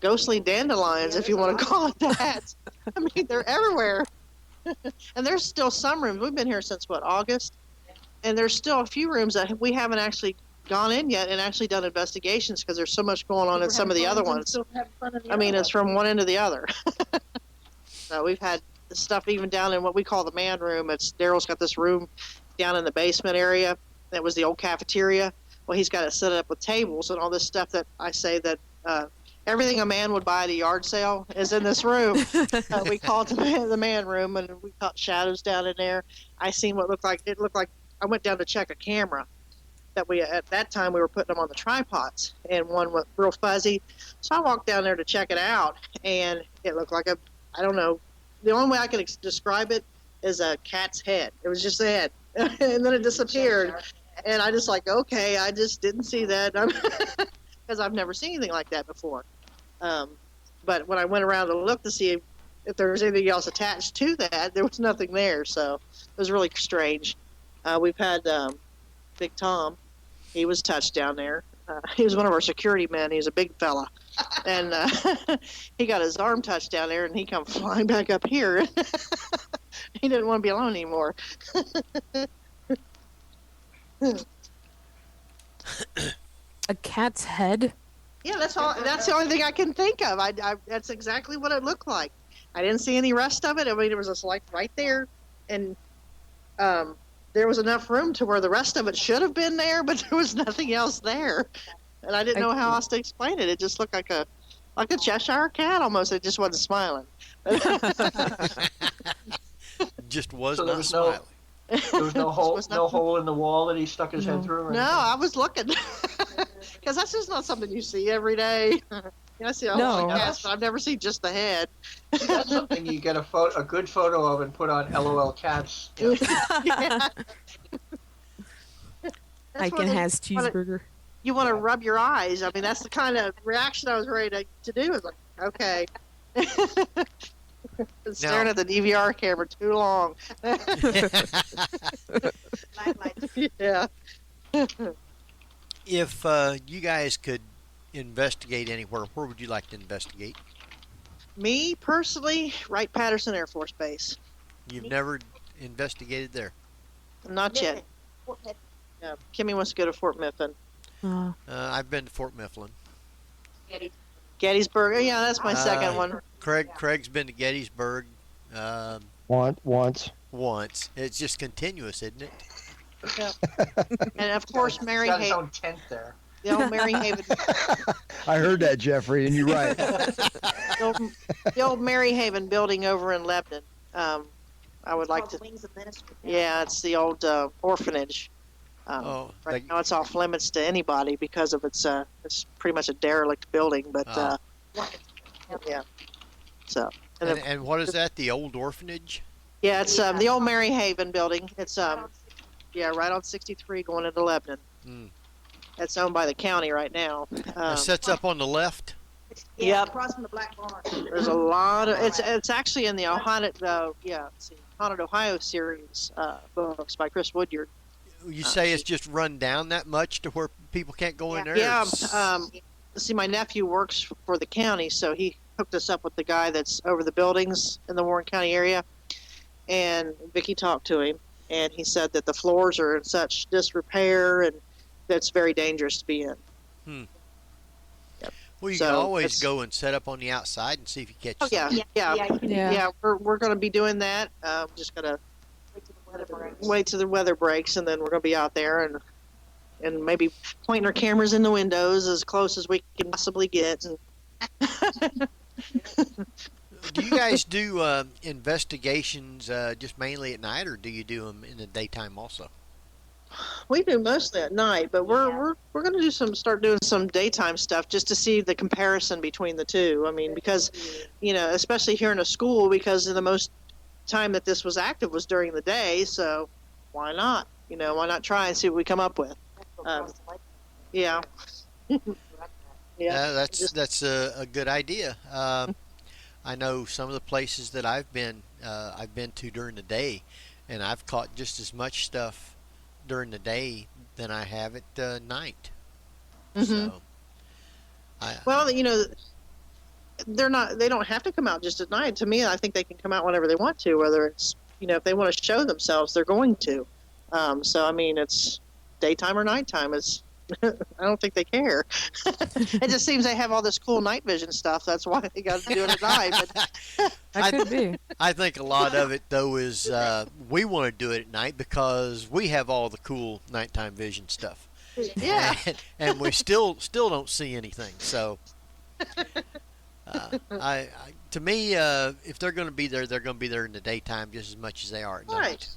ghostly dandelions, if you want to call it that. I mean, they're everywhere. And there's still some rooms. We've been here since, August? And there's still a few rooms that we haven't actually gone in yet and actually done investigations because there's so much going on in some of the other ones. I mean, it's from one end to the other. So we've had stuff even down in what we call the man room. It's Daryl's got this room down in the basement area that was the old cafeteria. Well, he's got it set up with tables and all this stuff that I say that everything a man would buy at a yard sale is in this room. We call it the man room, and we caught shadows down in there. I seen what looked like I went down to check a camera that at that time we were putting them on the tripods, and one was real fuzzy. So I walked down there to check it out, and it looked like I don't know, the only way I can describe it is a cat's head. It was just a head, and then it disappeared. And I just like, okay, I just didn't see that because I've never seen anything like that before. But when I went around to look to see if there was anything else attached to that, there was nothing there. So it was really strange. We've had Big Tom. He was touched down there. He was one of our security men. He was a big fella. And he got his arm touched down there, and he come flying back up here. He didn't want to be alone anymore. A cat's head? Yeah, that's all. That's the only thing I can think of. That's exactly what it looked like. I didn't see any rest of it. I mean, it was just like right there, and there was enough room to where the rest of it should have been there, but there was nothing else there, and I didn't know how else to explain it. It just looked like a Cheshire cat almost. It just wasn't smiling. Just was So there not was smiling. There was no hole, no hole in the wall that he stuck his head through? Or No, anything? I was looking because that's just not something you see every day. I see a No. lot of cats, but I've never seen just the head. That's something you get a good photo of and put on LOL Cats. Yeah. Ike what and it- has cheeseburger. You want to rub your eyes. I mean, that's the kind of reaction I was ready to do. It's like, okay. Been staring at the DVR camera too long. Yeah. If you guys could investigate anywhere, where would you like to investigate? Me, personally, Wright-Patterson Air Force Base. You've never investigated there. Not yet. Yeah. Kimmy wants to go to Fort Mifflin. I've been to Fort Mifflin. Gettysburg. Yeah, that's my second one. Craig's been to Gettysburg Once. once. It's just continuous, isn't it? Yeah. And of course, Mary He's got his Haven. own tent there. The old Mary Haven. I heard that, Jeffrey, and you're right. The old Mary Haven building over in Lebanon. I would like to. Yeah, it's the old orphanage. Right now, it's off limits to anybody because of it's pretty much a derelict building. But yeah. So. And what is that? The old orphanage? Yeah, it's the old Mary Haven building. It's right on 63 going into Lebanon. Mm. It's owned by the county right now. It sets up on the left. Yep. Across from the Black Barn. There's a lot of it's actually in the Haunted Ohio series books by Chris Woodyard. You say it's just run down that much to where people can't go in there? Yeah. See, my nephew works for the county, so he hooked us up with the guy that's over the buildings in the Warren County area. And Vicki talked to him, and he said that the floors are in such disrepair and that's very dangerous to be in. Yep. Well, you So can always it's- go and set up on the outside and see if you catch Oh yeah, something. yeah. We're going to be doing that. Just gonna wait till the weather breaks, and then we're going to be out there and maybe pointing our cameras in the windows as close as we can possibly get. And Do you guys do investigations just mainly at night, or do you do them in the daytime also? we do mostly at night, but we're going to start doing some daytime stuff just to see the comparison between the two. I mean, because especially here in a school, because the most time that this was active was during the day, so why not? Why not try and see what we come up with? Yeah. Yeah, that's a good idea. I know some of the places that I've been to during the day, and I've caught just as much stuff during the day than I have at night. Mm-hmm. So, they don't have to come out just at night. To me, I think they can come out whenever they want to, whether it's, if they want to show themselves, they're going to. So, I mean, it's daytime or nighttime. It's I don't think they care. It just seems they have all this cool night vision stuff. That's why they got to do it at night. But That could be. I think a lot of it though is we want to do it at night because we have all the cool nighttime vision stuff. yeah, And we still don't see anything. So, to me, if they're going to be there, they're going to be there in the daytime just as much as they are at night. right.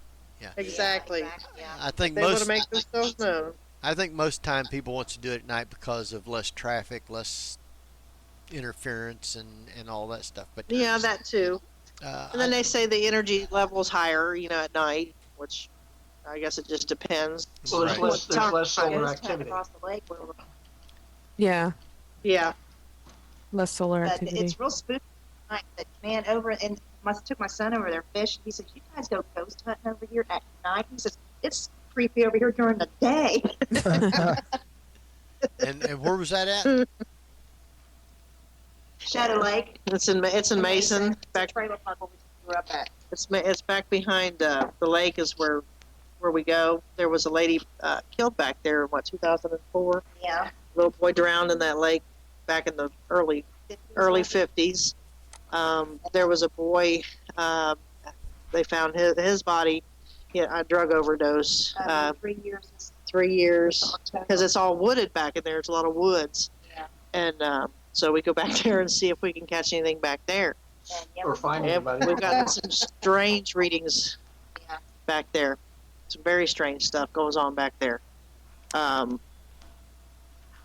Yeah. Exactly. I think They want most to make themselves known. I think most time people want to do it at night because of less traffic, less interference, and all that stuff. But Yeah, that too. And then they say the energy level's higher, at night, which I guess it just depends. Well, there's Right. less solar Ghost hunt activity. across the lake where we're- Yeah, Yeah. less solar But activity. it's real spooky. Like, that man over and took my son over there fishing. He said, "You guys go ghost hunting over here at night?" He says, "It's creepy over here during the day." and where was that at? Shadow Lake. It's in Mason. It's a Back trailer park where we grew up at. it's back behind the lake is where we go. There was a lady killed back there in 2004. Yeah. Little boy drowned in that lake back in the early 50s. There was a boy. They found his body. A drug overdose. 3 years. 3 years because it's all wooded back in there. It's a lot of woods. Yeah. And so we go back there and see if we can catch anything back there. And, yeah, Or find And anybody. we've got some strange readings Yeah. back there. Some very strange stuff goes on back there.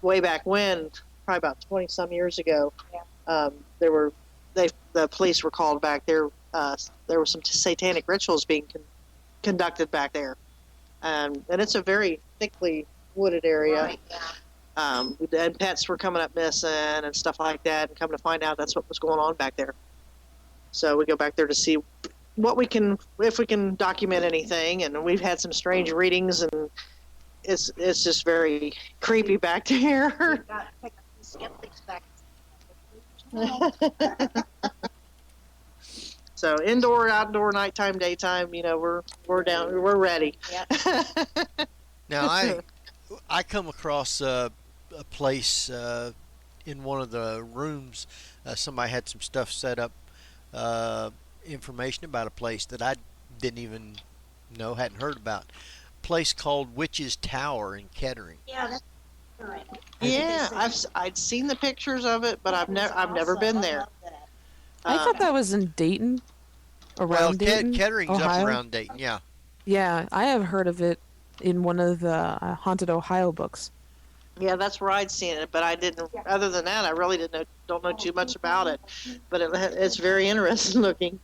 Way back when, probably about 20 some years ago, the police were called back there. There were some satanic rituals being conducted back there, and it's a very thickly wooded area. Right, yeah. And pets were coming up missing and stuff like that, and coming to find out that's what was going on back there. So we go back there to see if we can document anything, and we've had some strange readings, and it's just very creepy back there. We've got to take a few skeptics back. So indoor, outdoor, nighttime, daytime, we're ready. Yeah. Now I come across a place in one of the rooms. Somebody had some stuff set up, information about a place that I didn't even know, hadn't heard about. A place called Witch's Tower in Kettering. Yeah, that's right. Yeah, I'd seen the pictures of it, but I've never been there. I thought that was in Dayton, around Dayton, Kettering's Ohio. up around Dayton. Yeah. Yeah, I have heard of it in one of the Haunted Ohio books. Yeah, that's where I'd seen it, but I didn't. Other than that, I really don't know too much about it. But it's very interesting looking.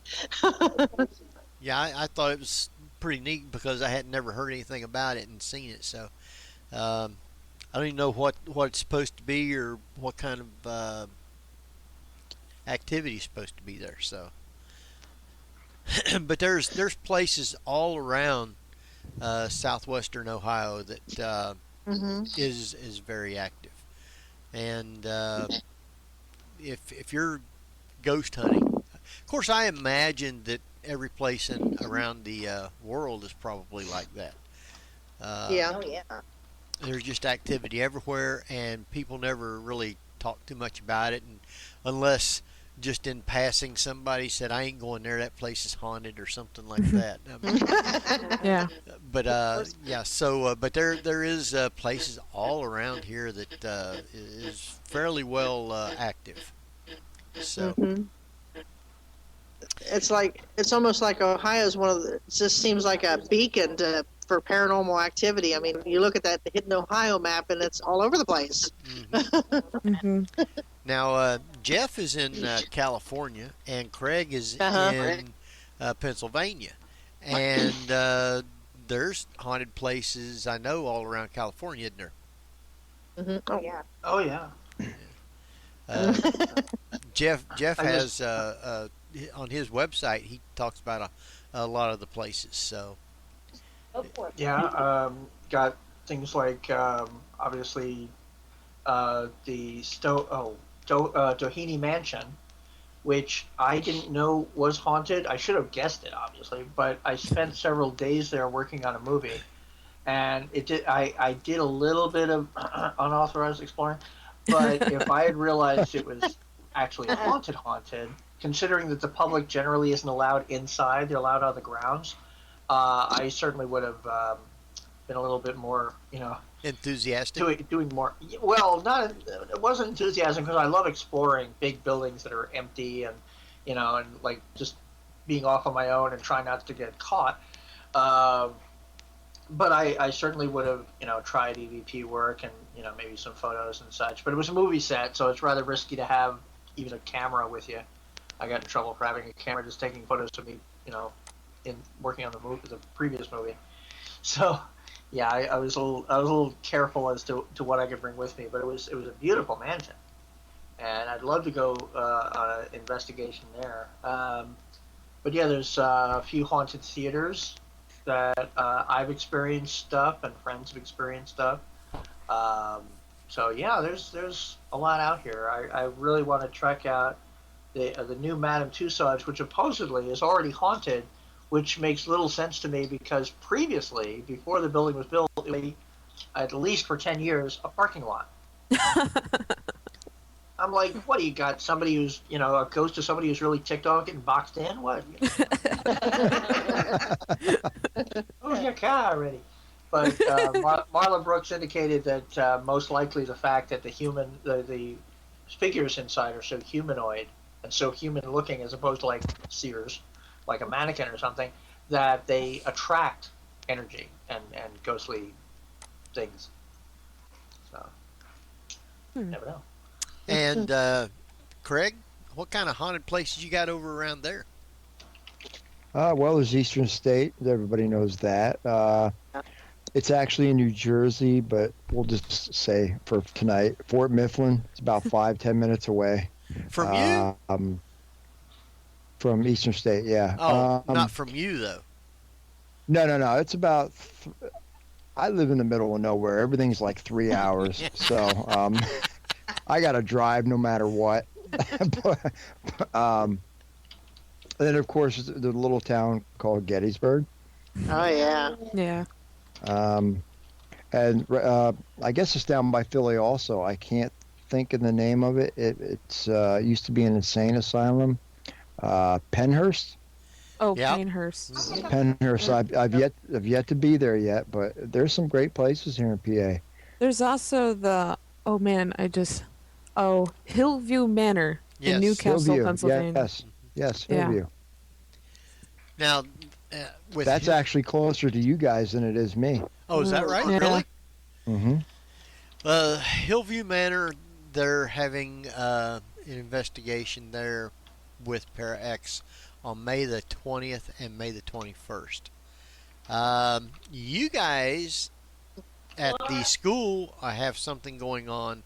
Yeah, I thought it was pretty neat because I had never heard anything about it and seen it. So I don't even know what it's supposed to be or what kind of activity is supposed to be there. So, but there's places all around southwestern Ohio that is very active, and if you're ghost hunting, of course, I imagine that every place around the world is probably like that. Yeah. Oh, yeah. There's just activity everywhere, and people never really talk too much about it, and unless just in passing somebody said, "I ain't going there, that place is haunted," or something like that. Yeah. But yeah, so but there is places all around here that is fairly well active. So It's almost like Ohio's one of the. It just seems like a beacon for paranormal activity. I mean, you look at that Hidden Ohio map, and it's all over the place. Hmm. Now Jeff is in California, and Craig is in Pennsylvania, and there's haunted places I know all around California, isn't there? Oh, yeah. Oh yeah. Jeff I has on his website he talks about a lot of the places. So Go for it. Yeah. Got things like obviously the Doheny Mansion, which I didn't know was haunted. I should have guessed it, obviously, but I spent several days there working on a movie, and it did. I did a little bit of unauthorized exploring, but if I had realized it was actually haunted, considering that the public generally isn't allowed inside, they're allowed on the grounds, I certainly would have been a little bit more, Enthusiastic. doing more. Well, not it wasn't enthusiasm because I love exploring big buildings that are empty and and like just being off on my own and trying not to get caught. But I certainly would have tried EVP work and maybe some photos and such. But it was a movie set, so it's rather risky to have even a camera with you. I got in trouble for having a camera just taking photos of me, in working on the previous movie. So. Yeah, I was a little careful as to what I could bring with me, but it was a beautiful mansion, and I'd love to go on an investigation there. But yeah, there's a few haunted theaters that I've experienced stuff, and friends have experienced stuff. So yeah, there's a lot out here. I really want to check out the new Madame Tussauds, which supposedly is already haunted. Which makes little sense to me because previously, before the building was built, it was, at least for 10 years, a parking lot. I'm like, what do you got? Somebody who's, a ghost of somebody who's really ticked off getting boxed in? What? Who's your car already? But Marla Brooks indicated that most likely the fact that the figures inside are so humanoid and so human looking as opposed to like Sears, like a mannequin or something, that they attract energy and ghostly things. So, never know. And Craig, what kind of haunted places you got over around there? Well, there's Eastern State. Everybody knows that. It's actually in New Jersey, but we'll just say for tonight, Fort Mifflin. It's about 5-10 minutes away. From you? From Eastern State, yeah. Oh, not from you, though. No. It's about... I live in the middle of nowhere. Everything's like 3 hours. So I got to drive no matter what. And then, of course, the little town called Gettysburg. Oh, yeah. Yeah. And I guess it's down by Philly also. I can't think of the name of it. It's used to be an insane asylum. Penhurst. Oh, yeah. Pinehurst. Penhurst. I've yet to be there yet, but there's some great places here in PA. There's also the Hillview Manor in Newcastle, Hillview. Pennsylvania. Yes, Yeah. Hillview. Now, That's actually closer to you guys than it is me. Oh, is that right? Yeah. Really? Mm-hmm. Hillview Manor, they're having an investigation there with Para X on May the 20th and May the 21st. You guys at the school have something going on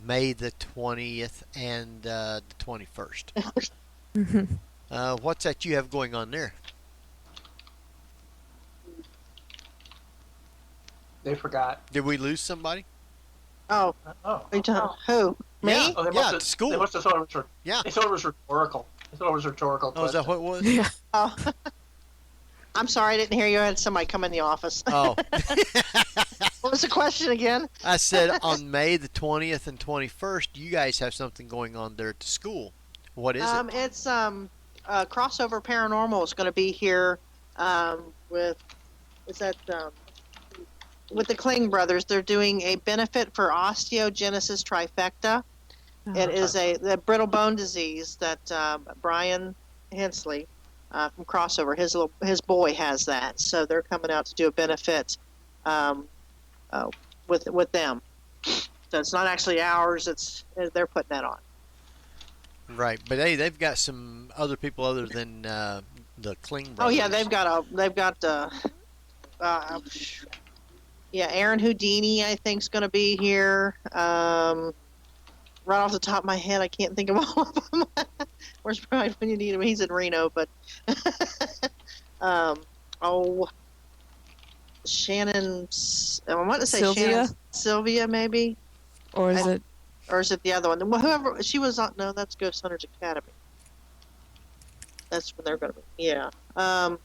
May the 20th and the 21st. What's that you have going on there? They forgot. Did we lose somebody? Oh, Oh. are you talking, who? Me? Yeah. Oh, they Yeah, must at have, the school. They must have thought it was. Yeah. They thought it was rhetorical. They thought it was a rhetorical. Oh, is that question. what it was? Yeah. Oh. I'm sorry, I didn't hear you. I had somebody come in the office. Oh. What was the question again? I said on May the 20th and 21st, you guys have something going on there at the school. What is it? It's Crossover Paranormal is going to be here with with the Kling brothers. They're doing a benefit for osteogenesis trifecta. It is the brittle bone disease that Brian Hensley from Crossover, his boy has that. So they're coming out to do a benefit with them. So it's not actually ours. They're putting that on. Right, but hey, they've got some other people other than the Kling brothers. Oh yeah, they've got Aaron Houdini, I think, is going to be here. Right off the top of my head, I can't think of all of them. Where's Brian when you need him? He's in Reno, but Shannon. I want to say Sylvia? Sylvia, maybe. Or is it? Or is it the other one? Well, whoever she was on. No, that's Ghost Hunters Academy. That's when they're going to be. Yeah. I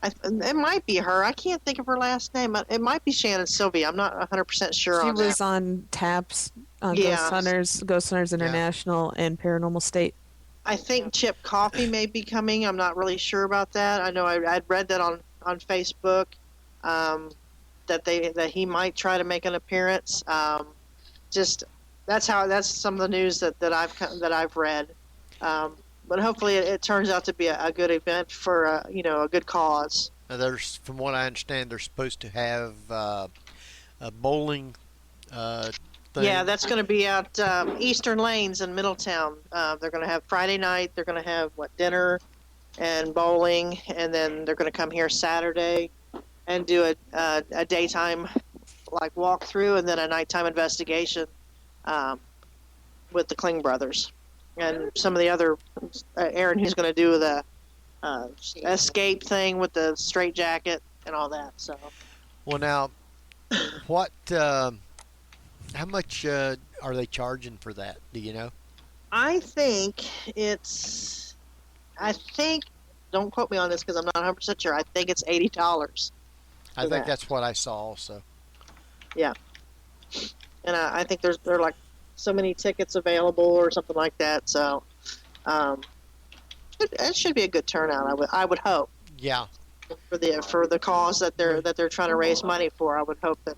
It might be her. I can't think of her last name. It might be Shannon Sylvia. I'm not 100% sure She on was that. on TAPS, Yeah. Ghost Hunters International, and Paranormal State. I think Chip Coffey may be coming. I'm not really sure about that. I know I'd read that on Facebook, that he might try to make an appearance. Just that's some of the news that I've read. But hopefully it turns out to be a good event for a good cause. Now from what I understand, they're supposed to have a bowling thing. Yeah, that's going to be at Eastern Lanes in Middletown. They're going to have Friday night. They're going to have dinner and bowling, and then they're going to come here Saturday and do a daytime walkthrough, and then a nighttime investigation with the Kling brothers and some of the other. Aaron, he's going to do the escape thing with the straight jacket and all that. So, well, now, what? How much are they charging for that? Do you know? I think don't quote me on this because I'm not 100% sure. I think it's $80. I think that's what I saw also. Yeah. And I think there are like so many tickets available or something like that. So it should be a good turnout. I would hope. Yeah. For the cause that they're trying to raise money for, I would hope that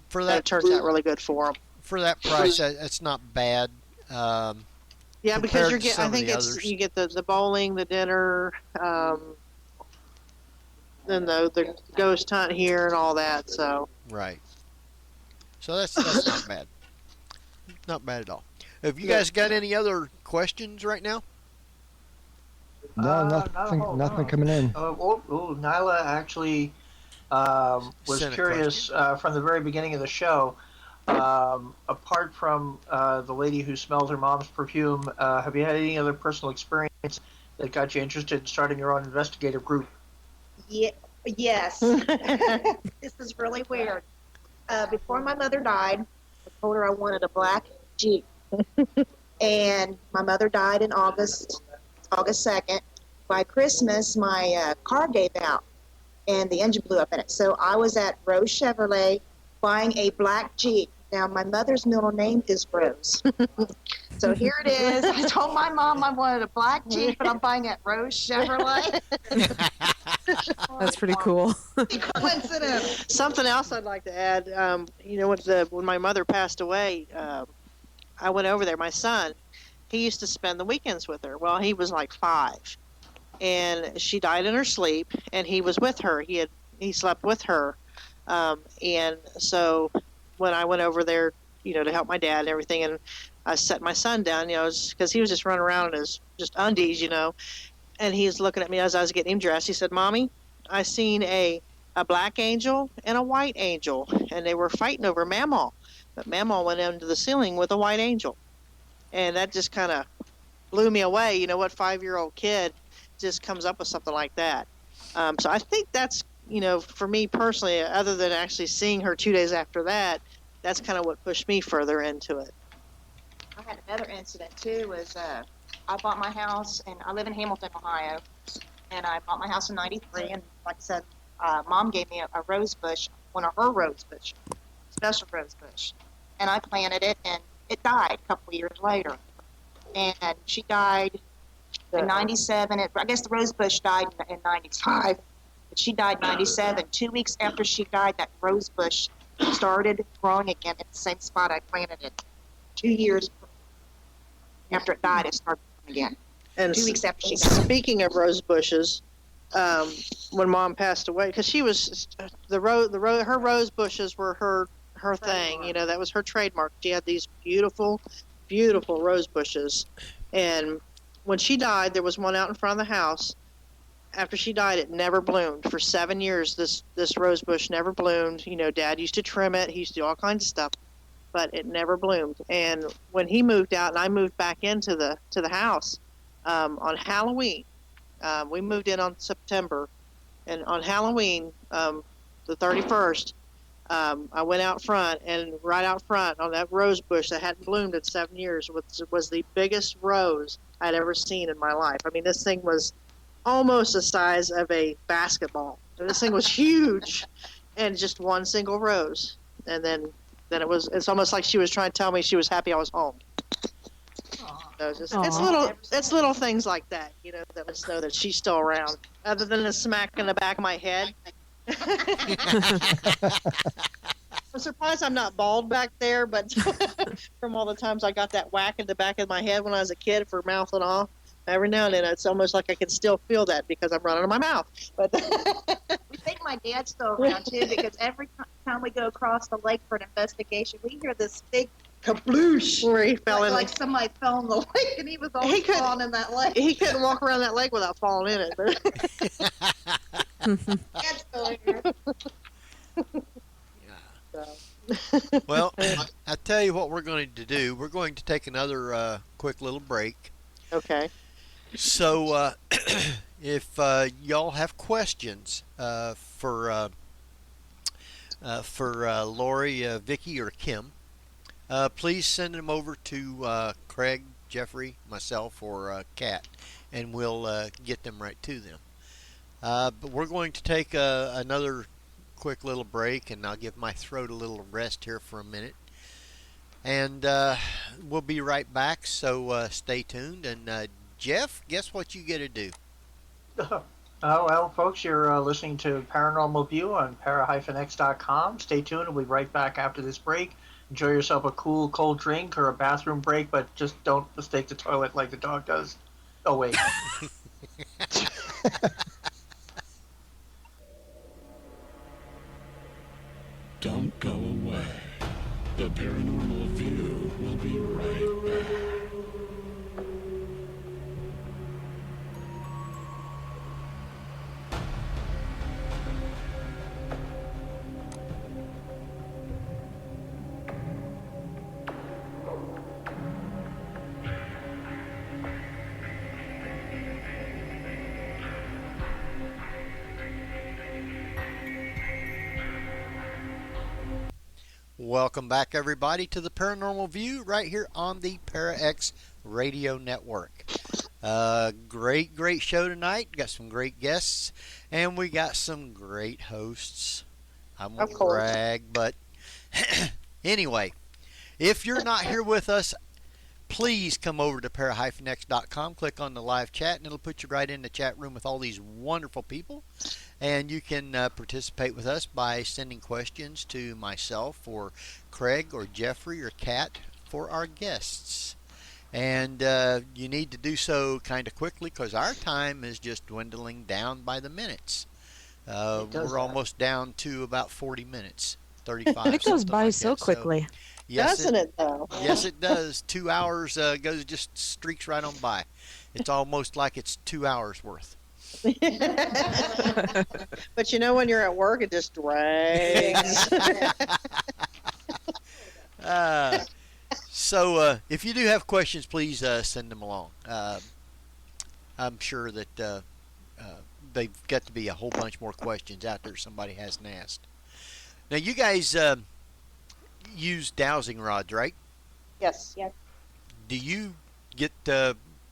for that turns out really good for them. For that price, it's not bad. Yeah, because you get the bowling, the dinner, then the ghost hunt here and all that. So right. So that's not bad. Not bad at all. Have you guys got any other questions right now? No, nothing coming in. Nyla actually was curious from the very beginning of the show. Apart from the lady who smells her mom's perfume, have you had any other personal experience that got you interested in starting your own investigative group? Yes. This is really weird. Before my mother died, I told her I wanted a black Jeep. And my mother died in August 2nd. By Christmas, my car gave out, and the engine blew up in it. So I was at Rose Chevrolet buying a black Jeep. Now, my mother's middle name is Rose. So here it is. I told my mom I wanted a black Jeep, but I'm buying at Rose Chevrolet. That's pretty cool. Coincidence. Something else I'd like to add, when my mother passed away, I went over there. My son, he used to spend the weekends with her. Well, he was like 5. And she died in her sleep, and he was with her. He slept with her. And so when I went over there, to help my dad and everything, and I set my son down, because he was just running around in his just undies, and he's looking at me as I was getting him dressed. He said, "Mommy, I seen a black angel and a white angel, and they were fighting over Mamaw. But Mamaw went into the ceiling with a white angel." And that just kind of blew me away. What 5-year-old kid just comes up with something like that? So I think that's, for me personally, other than actually seeing her 2 days after that, that's kind of what pushed me further into it. I had another incident too. Was I bought my house, and I live in Hamilton, Ohio, and I bought my house in '93. And like I said, Mom gave me a rose bush, one of her rose bush, special rose bush, and I planted it, and it died a couple of years later. And she died in '97. I guess the rose bush died in '95, but she died in '97. 2 weeks after she died, that rose bush started growing again at the same spot I planted it. 2 years after it died, it started growing again. And 2 weeks after she died. Speaking of rose bushes, when Mom passed away, because she was her rose bushes were her thing. That was her trademark. She had these beautiful, beautiful rose bushes, and when she died, there was one out in front of the house. After she died, it never bloomed for 7 years. This rose bush never bloomed. Dad used to trim it. He used to do all kinds of stuff, but it never bloomed. And when he moved out and I moved back into the house on Halloween, we moved in on September, and on Halloween, the 31st, I went out front, and right out front on that rose bush that hadn't bloomed in 7 years was the biggest rose I'd ever seen in my life. I mean, this thing was almost the size of a basketball. And this thing was huge, and just one single rose. And then it's almost like she was trying to tell me she was happy I was home. So it's little things like that, that let us know that she's still around. Other than the smack in the back of my head. I'm surprised I'm not bald back there, but from all the times I got that whack in the back of my head when I was a kid for mouthing off, every now and then it's almost like I can still feel that because I'm running my mouth. But We think my dad's still around too, because every time we go across the lake for an investigation, we hear this big kabloosh where he fell in. Like somebody fell in the lake, and he was always falling in that lake. He couldn't walk around that lake without falling in it. Dad's still here. Well, I tell you what we're going to do. We're going to take another quick little break. Okay. So, if y'all have questions for Laury, Vicky, or Kim, please send them over to Craig, Jeffrey, myself, or Kat, and we'll get them right to them. But we're going to take another quick little break, and I'll give my throat a little rest here for a minute. And we'll be right back, so stay tuned. And Jeff, guess what you get to do? Well, folks, you're listening to Paranormal View on para-x.com. Stay tuned. We'll be right back after this break. Enjoy yourself a cool, cold drink or a bathroom break, but just don't mistake the toilet like the dog does. Oh, wait. Don't go away. The Paranormal View will be right back. Welcome back, everybody, to the Paranormal View right here on the Para-X Radio Network. Great show tonight. Got some great guests, and we got some great hosts. I won't brag, but anyway, if you're not here with us, please come over to para-x.com, click on the live chat, and it'll put you right in the chat room with all these wonderful people. And you can participate with us by sending questions to myself or Craig or Jeffrey or Kat for our guests. And you need to do so kind of quickly because our time is just dwindling down by the minutes. We're almost down to about 40 minutes, 35. It goes by like so that. quickly. Yes, Doesn't it, though? Yes, it does. 2 hours just streaks right on by. It's almost like it's 2 hours worth. But when you're at work, it just drags. So if you do have questions, please send them along. I'm sure that they've got to be a whole bunch more questions out there somebody hasn't asked. Now, you guys use dowsing rods, right? Yes. Do you get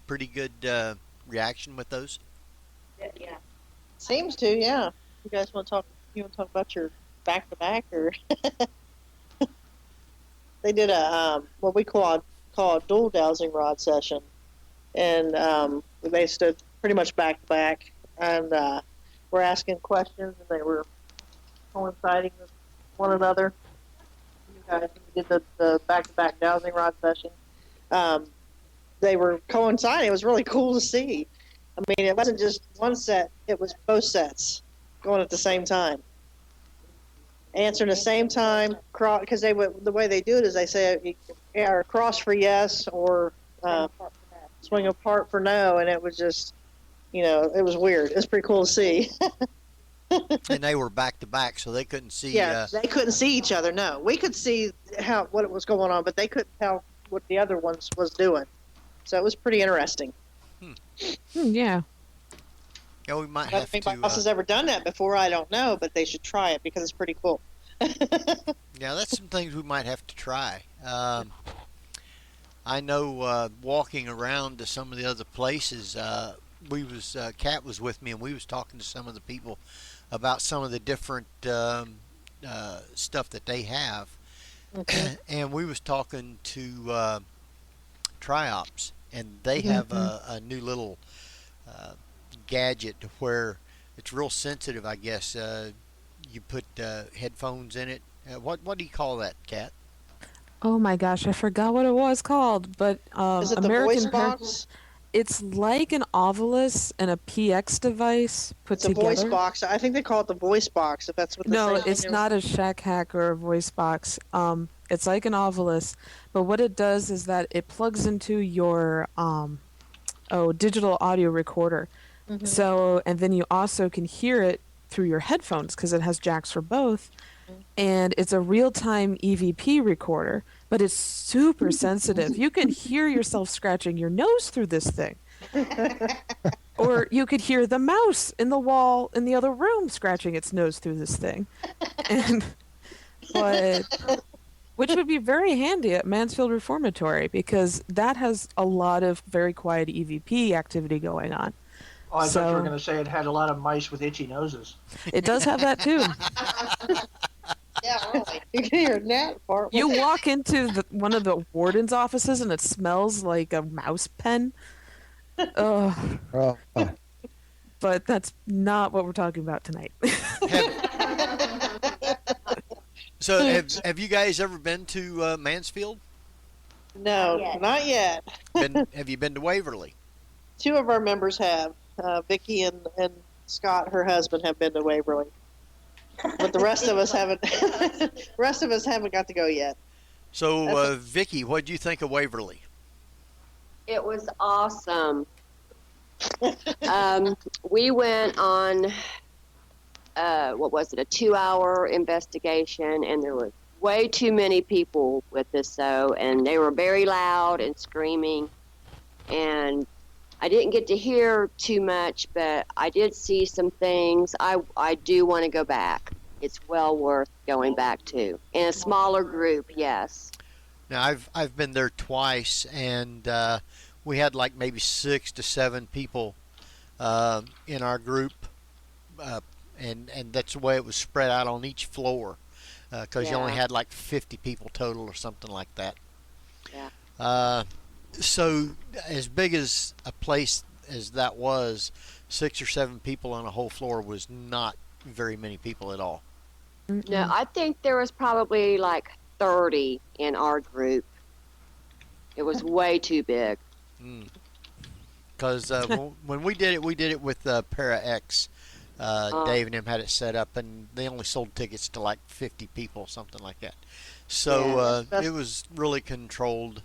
pretty good reaction with those? Yeah. Seems to, yeah. You guys want to talk? You want to talk about your back to back, or they did a what we call a dual dowsing rod session, and they stood pretty much back to back, and were asking questions, and they were coinciding with one another. You guys did the back to back dowsing rod session. They were coinciding. It was really cool to see. I mean, it wasn't just one set; it was both sets going at the same time, answering the same time. Because the way they do it is they say, cross for yes or swing apart for no, and it was just, it was weird. It's pretty cool to see. And they were back to back, so they couldn't see. Yeah, they couldn't see each other. No, we could see what it was going on, but they couldn't tell what the other one was doing. So it was pretty interesting. Yeah. Yeah, we might I don't have think to. my boss has ever done that before. I don't know, but they should try it because it's pretty cool. Yeah, that's some things we might have to try. I know walking around to some of the other places, Kat was with me, and we was talking to some of the people about some of the different stuff that they have, and we was talking to Triops, and they have a new little gadget where it's real sensitive, I guess. You put headphones in it. What do you call that, Kat? Oh my gosh, I forgot what it was called, but Is it the American voice box? It's like an Ovilus and a PX device put It's a together. voice box. I think they call it the voice box. If that's what. No, thing it's not a Shack Hack or a voice box. It's like an Ovilus, but what it does is that it plugs into your digital audio recorder. So, and then you also can hear it through your headphones because it has jacks for both. And it's a real-time EVP recorder, but it's super sensitive. You can hear yourself scratching your nose through this thing. Or you could hear the mouse in the wall in the other room scratching its nose through this thing. Which would be very handy at Mansfield Reformatory because that has a lot of very quiet EVP activity going on. Oh, I thought you were going to say it had a lot of mice with itchy noses. It does have that too. Yeah, really. You can hear that part. You walk into one of the warden's offices and it smells like a mouse pen. But that's not what we're talking about tonight. So have you guys ever been to Mansfield? No, not yet. Have you been to Waverly? Two of our members have. Vicky and Scott, her husband, have been to Waverly. But the rest of us haven't. Rest of us haven't got to go yet. So, Vicky, what did you think of Waverly? It was awesome. We went on, a 2-hour investigation, and there was way too many people with this, and they were very loud and screaming, and I didn't get to hear too much, but I did see some things. I do want to go back. It's well worth going back to. In a smaller group, yes. Now, I've been there twice, and we had like maybe 6 to 7 people in our group, and that's the way it was spread out on each floor, because you only had like 50 people total or something like that. Yeah. So, as big as a place as that was, 6 or 7 people on a whole floor was not very many people at all. No, I think there was probably like 30 in our group. It was way too big. Because when we did it with Para X. Dave and them had it set up, and they only sold tickets to like 50 people, something like that. So it was really controlled.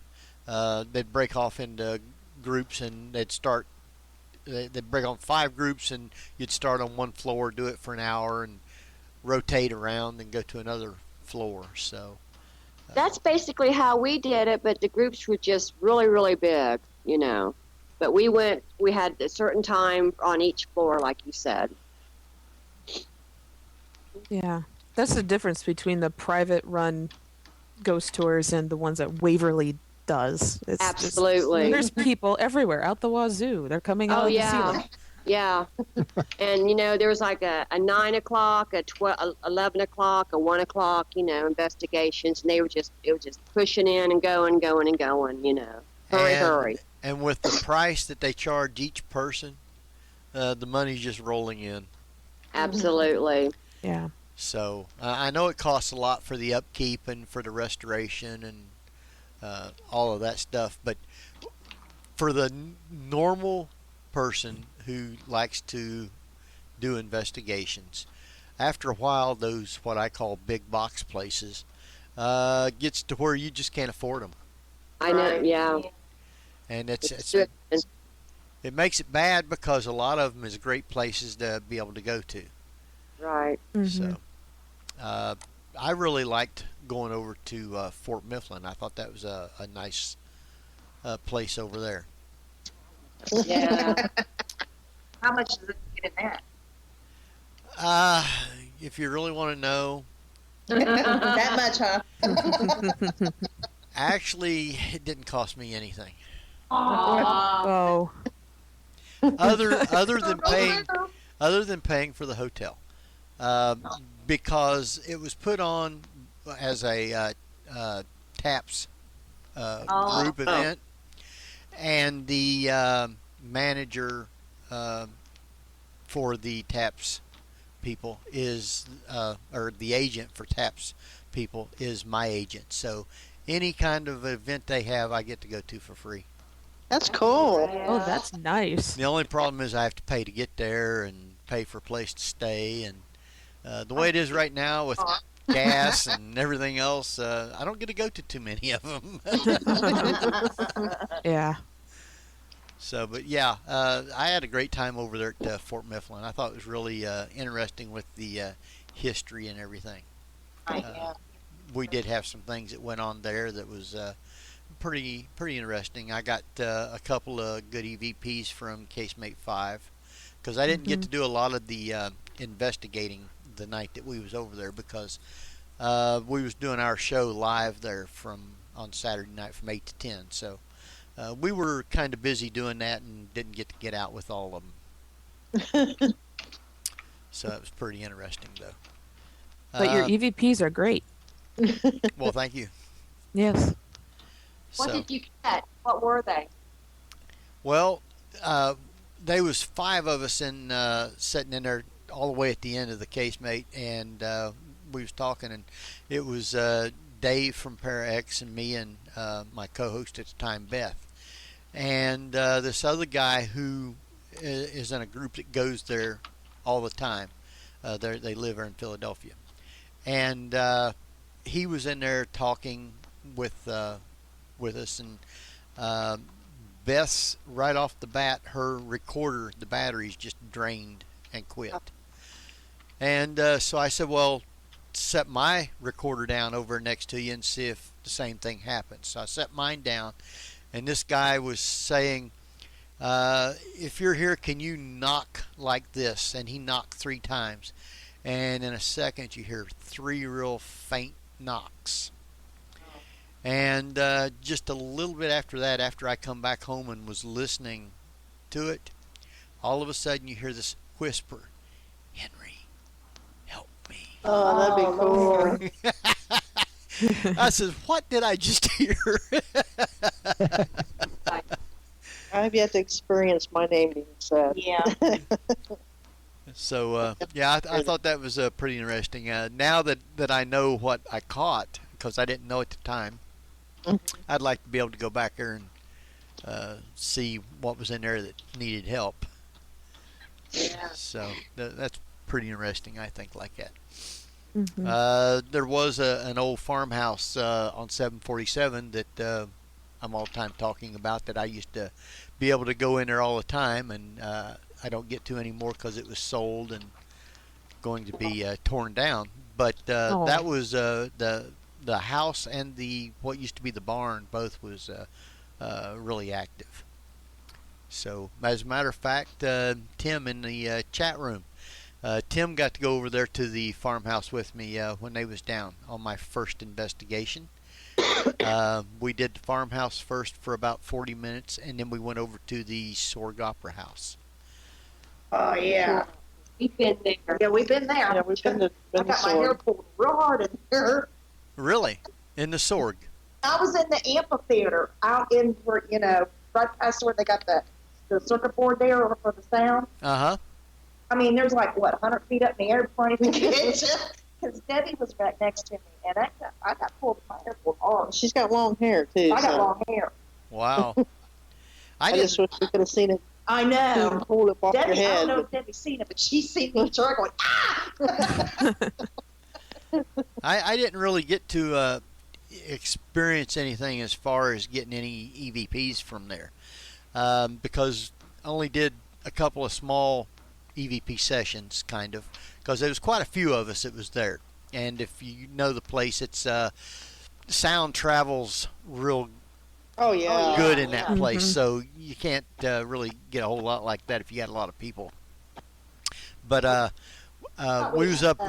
They'd break off into groups, and they'd break on 5 groups, and you'd start on one floor, do it for an hour, and rotate around and go to another floor. So that's basically how we did it, but the groups were just really, really big, But we had a certain time on each floor, like you said. Yeah, that's the difference between the private-run ghost tours and the ones that Waverly does. It's Absolutely. There's people everywhere, out the wazoo. They're coming out of the ceiling. Yeah. And, there was like a 9 o'clock, 11 o'clock, a 1 o'clock, investigations. And it was just pushing in and going, Hurry. And with the price that they charge each person, the money's just rolling in. Absolutely. Yeah. So I know it costs a lot for the upkeep and for the restoration and all of that stuff, but for the normal person who likes to do investigations, after a while, those what I call big box places gets to where you just can't afford them. I know, yeah. And it makes it bad because a lot of them is great places to be able to go to. Right. So I really liked going over to Fort Mifflin. I thought that was a nice place over there. Yeah. How much does it get in that? If you really want to know. That much, huh? Actually, it didn't cost me anything. Oh. other than paying for the hotel, because it was put on as a TAPS group event, and the manager for the TAPS people is, or the agent for TAPS people is my agent. So any kind of event they have, I get to go to for free. That's cool. Oh, that's nice. The only problem is I have to pay to get there and pay for a place to stay. And the way it is right now with gas and everything else, I don't get to go to too many of them. Yeah. So, but yeah, I had a great time over there at Fort Mifflin. I thought it was really interesting with the history and everything. We did have some things that went on there that was pretty interesting. I got a couple of good EVPs from Casemate 5, because I didn't get to do a lot of the investigating the night that we was over there, because we was doing our show live there on Saturday night from 8 to 10. So we were kind of busy doing that and didn't get to get out with all of them. So it was pretty interesting, though. But your EVPs are great. Well, thank you. Yes. What So, did you get? What were they? well, there was 5 of us sitting in there all the way at the end of the casemate, and we was talking, and it was Dave from ParaX and me and my co-host at the time, Beth, and this other guy who is in a group that goes there all the time. They live here in Philadelphia, and he was in there talking with us, and Beth's right off the bat, her recorder, the batteries just drained and quit. And so I said, well, set my recorder down over next to you and see if the same thing happens. So I set mine down, and this guy was saying, if you're here, can you knock like this? And he knocked 3 times, and in a second you hear 3 real faint knocks. And just a little bit after that, after I come back home and was listening to it, all of a sudden you hear this whisper, "Henry, help me." Oh, that'd be cool. I said, what did I just hear? I've yet to experience my name being said. Yeah. So, yeah, I thought that was pretty interesting. Now that I know what I caught, because I didn't know at the time, I'd like to be able to go back there and see what was in there that needed help. Yeah. So that's pretty interesting, I think, like that. Mm-hmm. There was an old farmhouse on 747 that I'm all the time talking about, that I used to be able to go in there all the time, and I don't get to anymore because it was sold and going to be torn down. But that was the house and what used to be the barn, both was really active. So, as a matter of fact, Tim in the chat room, Tim got to go over there to the farmhouse with me when they was down on my first investigation. We did the farmhouse first for about 40 minutes, and then we went over to the Sorg Opera House. Oh, yeah. We've been there. Yeah, we've been there. Yeah, we've been to I got my hair pulled real hard in there. Really? In the Sorg? I was in the amphitheater out in where, right past where they got the circuit board there for the sound. Uh-huh. I mean, there's like, 100 feet up in the air before anything gets you. Because Debbie was right next to me, and I got pulled, my hair pulled hard. She's got long hair, too. I got long hair. Wow. I just wish we could have seen it. I know. Pull it off Debbie, your head. I don't know if Debbie's seen it, but she's seen me start going, ah! I didn't really get to experience anything as far as getting any EVPs from there, because I only did a couple of small EVP sessions, kind of, because there was quite a few of us that was there. And if you know the place, it's sound travels real good in that place, so you can't really get a whole lot like that if you got a lot of people. But we was up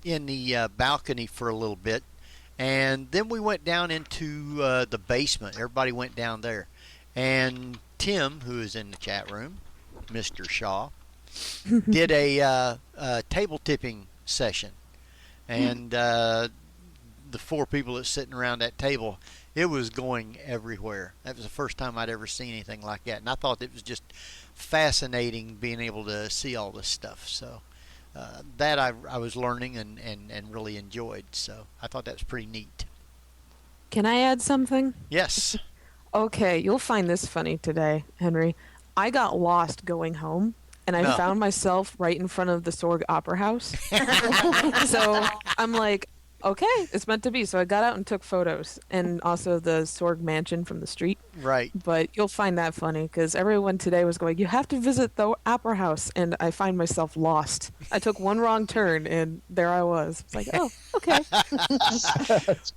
in the balcony for a little bit, and then we went down into the basement. Everybody went down there, and Tim, who is in the chat room, Mr. Shaw, did a table tipping session, and the 4 people that's sitting around that table, it was going everywhere. That was the first time I'd ever seen anything like that, and I thought it was just fascinating being able to see all this stuff. So that I was learning and really enjoyed. So I thought that was pretty neat. Can I add something? Yes. Okay, you'll find this funny today, Henry. I got lost going home, and I found myself right in front of the Sorg Opera House. So I'm like, okay, it's meant to be. So I got out and took photos, and also the Sorg Mansion from the street. Right. But you'll find that funny, because everyone today was going, you have to visit the Opera House, and I find myself lost. I took one wrong turn, and there I was. It's like, oh, okay.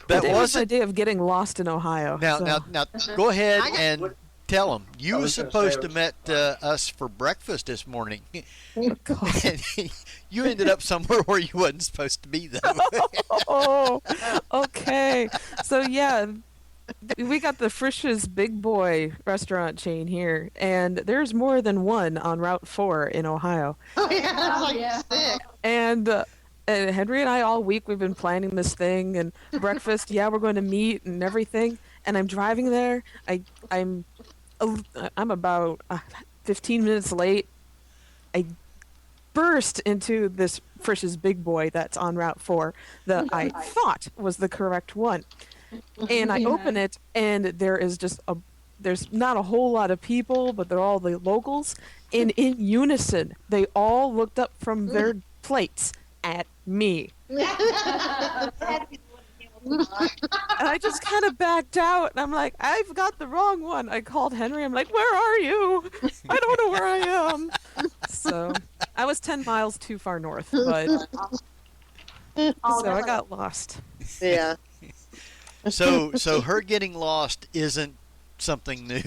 That was the idea of getting lost in Ohio. Now, so. now, go ahead and tell them. You I were was gonna supposed say to met us for breakfast this morning. God. And you ended up somewhere where you wasn't supposed to be, though. Oh, okay. So, yeah, we got the Frisch's Big Boy restaurant chain here, and there's more than one on Route 4 in Ohio. Oh, yeah, that's like sick. And Henry and I all week we've been planning this thing and breakfast. Yeah, we're going to meet and everything. And I'm driving there. I'm about 15 minutes late. I burst into this Frisch's Big Boy that's on Route 4 that I thought was the correct one. And I open it, and there is just there's not a whole lot of people, but they're all the locals. And in unison, they all looked up from their plates at me. And I just kind of backed out, and I'm like, I've got the wrong one. I called Henry. I'm like, where are you? I don't know where I am. So I was 10 miles too far north, but so I got lost. Yeah. So her getting lost isn't something new.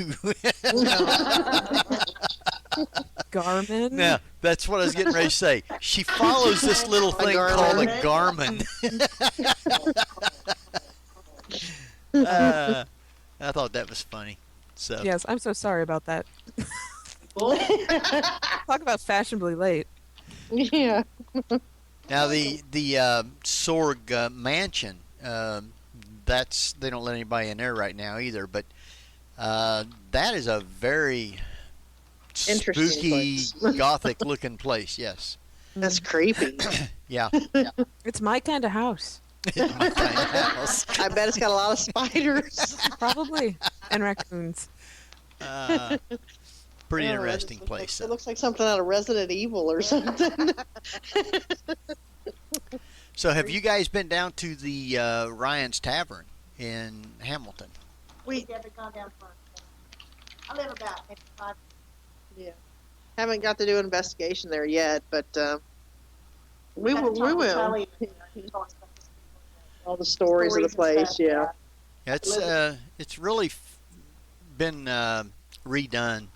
Garmin? Now, that's what I was getting ready to say. She follows this little thing called a Garmin. I thought that was funny. So Yes, I'm so sorry about that. Talk about fashionably late. Yeah. now the Sorg mansion, that's they don't let anybody in there right now either. But that is a very Interesting spooky, place. gothic-looking place. Yes. That's creepy. Yeah. It's my kind of house. It's my kind of house. I bet it's got a lot of spiders. Probably. And raccoons. Pretty Oh, interesting it place. looks like something out of Resident Evil or something. So, have you guys been down to the Ryan's Tavern in Hamilton? We never gone down far. I live about maybe 5. Yeah. Haven't got to do an investigation there yet, but we Had to will. talk We to will. Charlie. He told us about this. All the stories of the and place, stuff, yeah. It's really been redone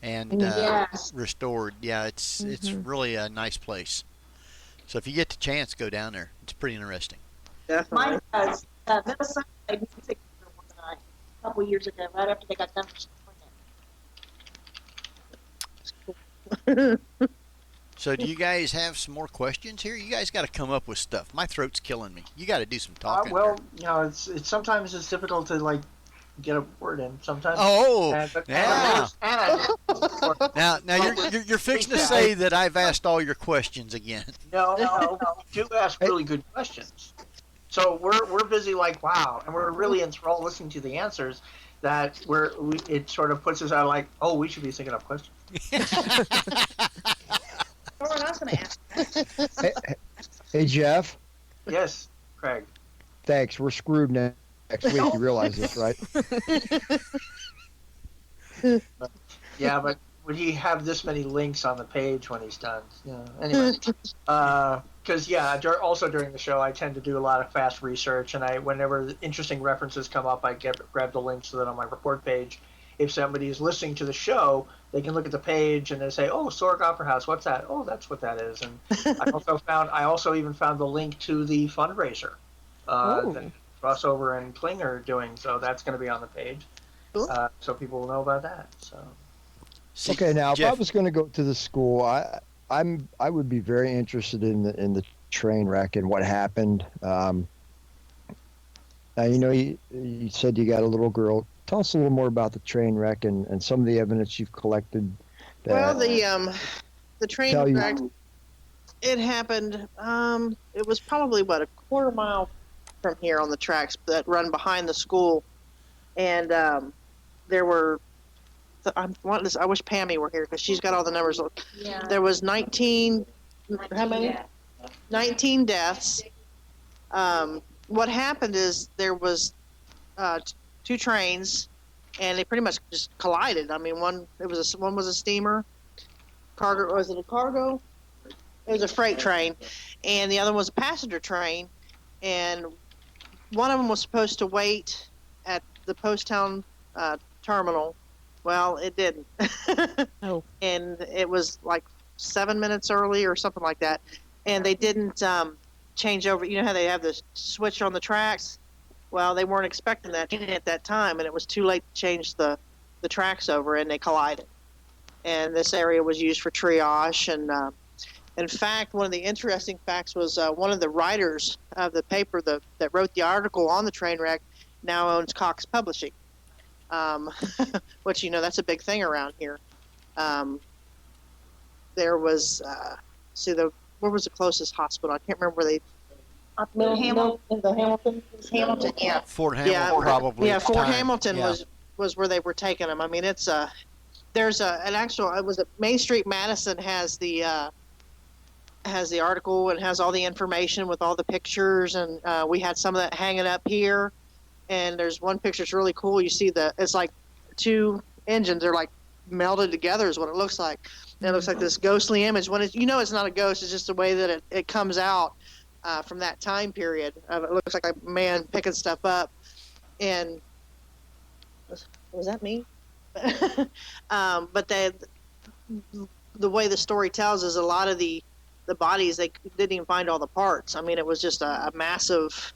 and Yes. restored. Yeah, it's really a nice place. So if you get the chance, go down there. It's pretty interesting. Definitely. Mine does. Minnesota played music for one night a couple years ago, right after they got done with So do you guys have some more questions here? You guys got to come up with stuff. My throat's killing me. You got to do some talking. Well, you know, it's sometimes it's difficult to like get a word in. Sometimes. Oh, But- yeah. and Now you're fixing to say that I've asked all your questions again. no, you ask really good questions. So we're busy like wow, and we're really enthralled listening to the answers. That it sort of puts us out like, oh, we should be thinking up questions. Or I was going to ask. Hey, Jeff. Yes, Craig. Thanks. We're screwed next week. You realize this, right? Yeah, but would he have this many links on the page when he's done? Anyway, because also during the show I tend to do a lot of fast research, and whenever interesting references come up, I grab the links so that on my report page, if somebody is listening to the show, they can look at the page and they say, "Oh, Sorg Opera House, what's that? Oh, that's what that is." And I also even found the link to the fundraiser that Crossover and Klinger are doing, so that's going to be on the page, so people will know about that. So. See, Okay, now if I Jeff, was going to go to the school, I would be very interested in the train wreck and what happened. Now, you said you got a little girl. Tell us a little more about the train wreck and some of the evidence you've collected. Well, the train tell you- wreck, it happened. It was probably a quarter mile from here on the tracks that run behind the school, and there were. I wish Pammy were here because she's got all the numbers. Yeah. There was 19. How many? 19 deaths. What happened is there was two trains, and they pretty much just collided. I mean, one was a steamer. Cargo, was it a cargo? It was a freight train, and the other one was a passenger train. And one of them was supposed to wait at the Poasttown terminal. Well, it didn't. Oh. And it was like 7 minutes early or something like that. And they didn't change over. You know how they have the switch on the tracks? Well, they weren't expecting that at that time, and it was too late to change the tracks over, and they collided. And this area was used for triage. And in fact, one of the interesting facts was one of the writers of the paper that wrote the article on the train wreck now owns Cox Publishing, which, that's a big thing around here. There was, where was the closest hospital? I can't remember where they. Hamilton, yeah. Fort Hamilton probably. Yeah, at the Fort time. Hamilton Yeah. was where they were taking them. I mean, it's there's an actual. It was Main Street Madison has the article and has all the information with all the pictures, and we had some of that hanging up here. And there's one picture that's really cool. You see it's like two engines are like melded together is what it looks like. And it looks like this ghostly image. When it's not a ghost, it's just the way that it comes out from that time period. It looks like a man picking stuff up. And was that me? But the way the story tells is a lot of the bodies, they didn't even find all the parts. I mean, it was just a massive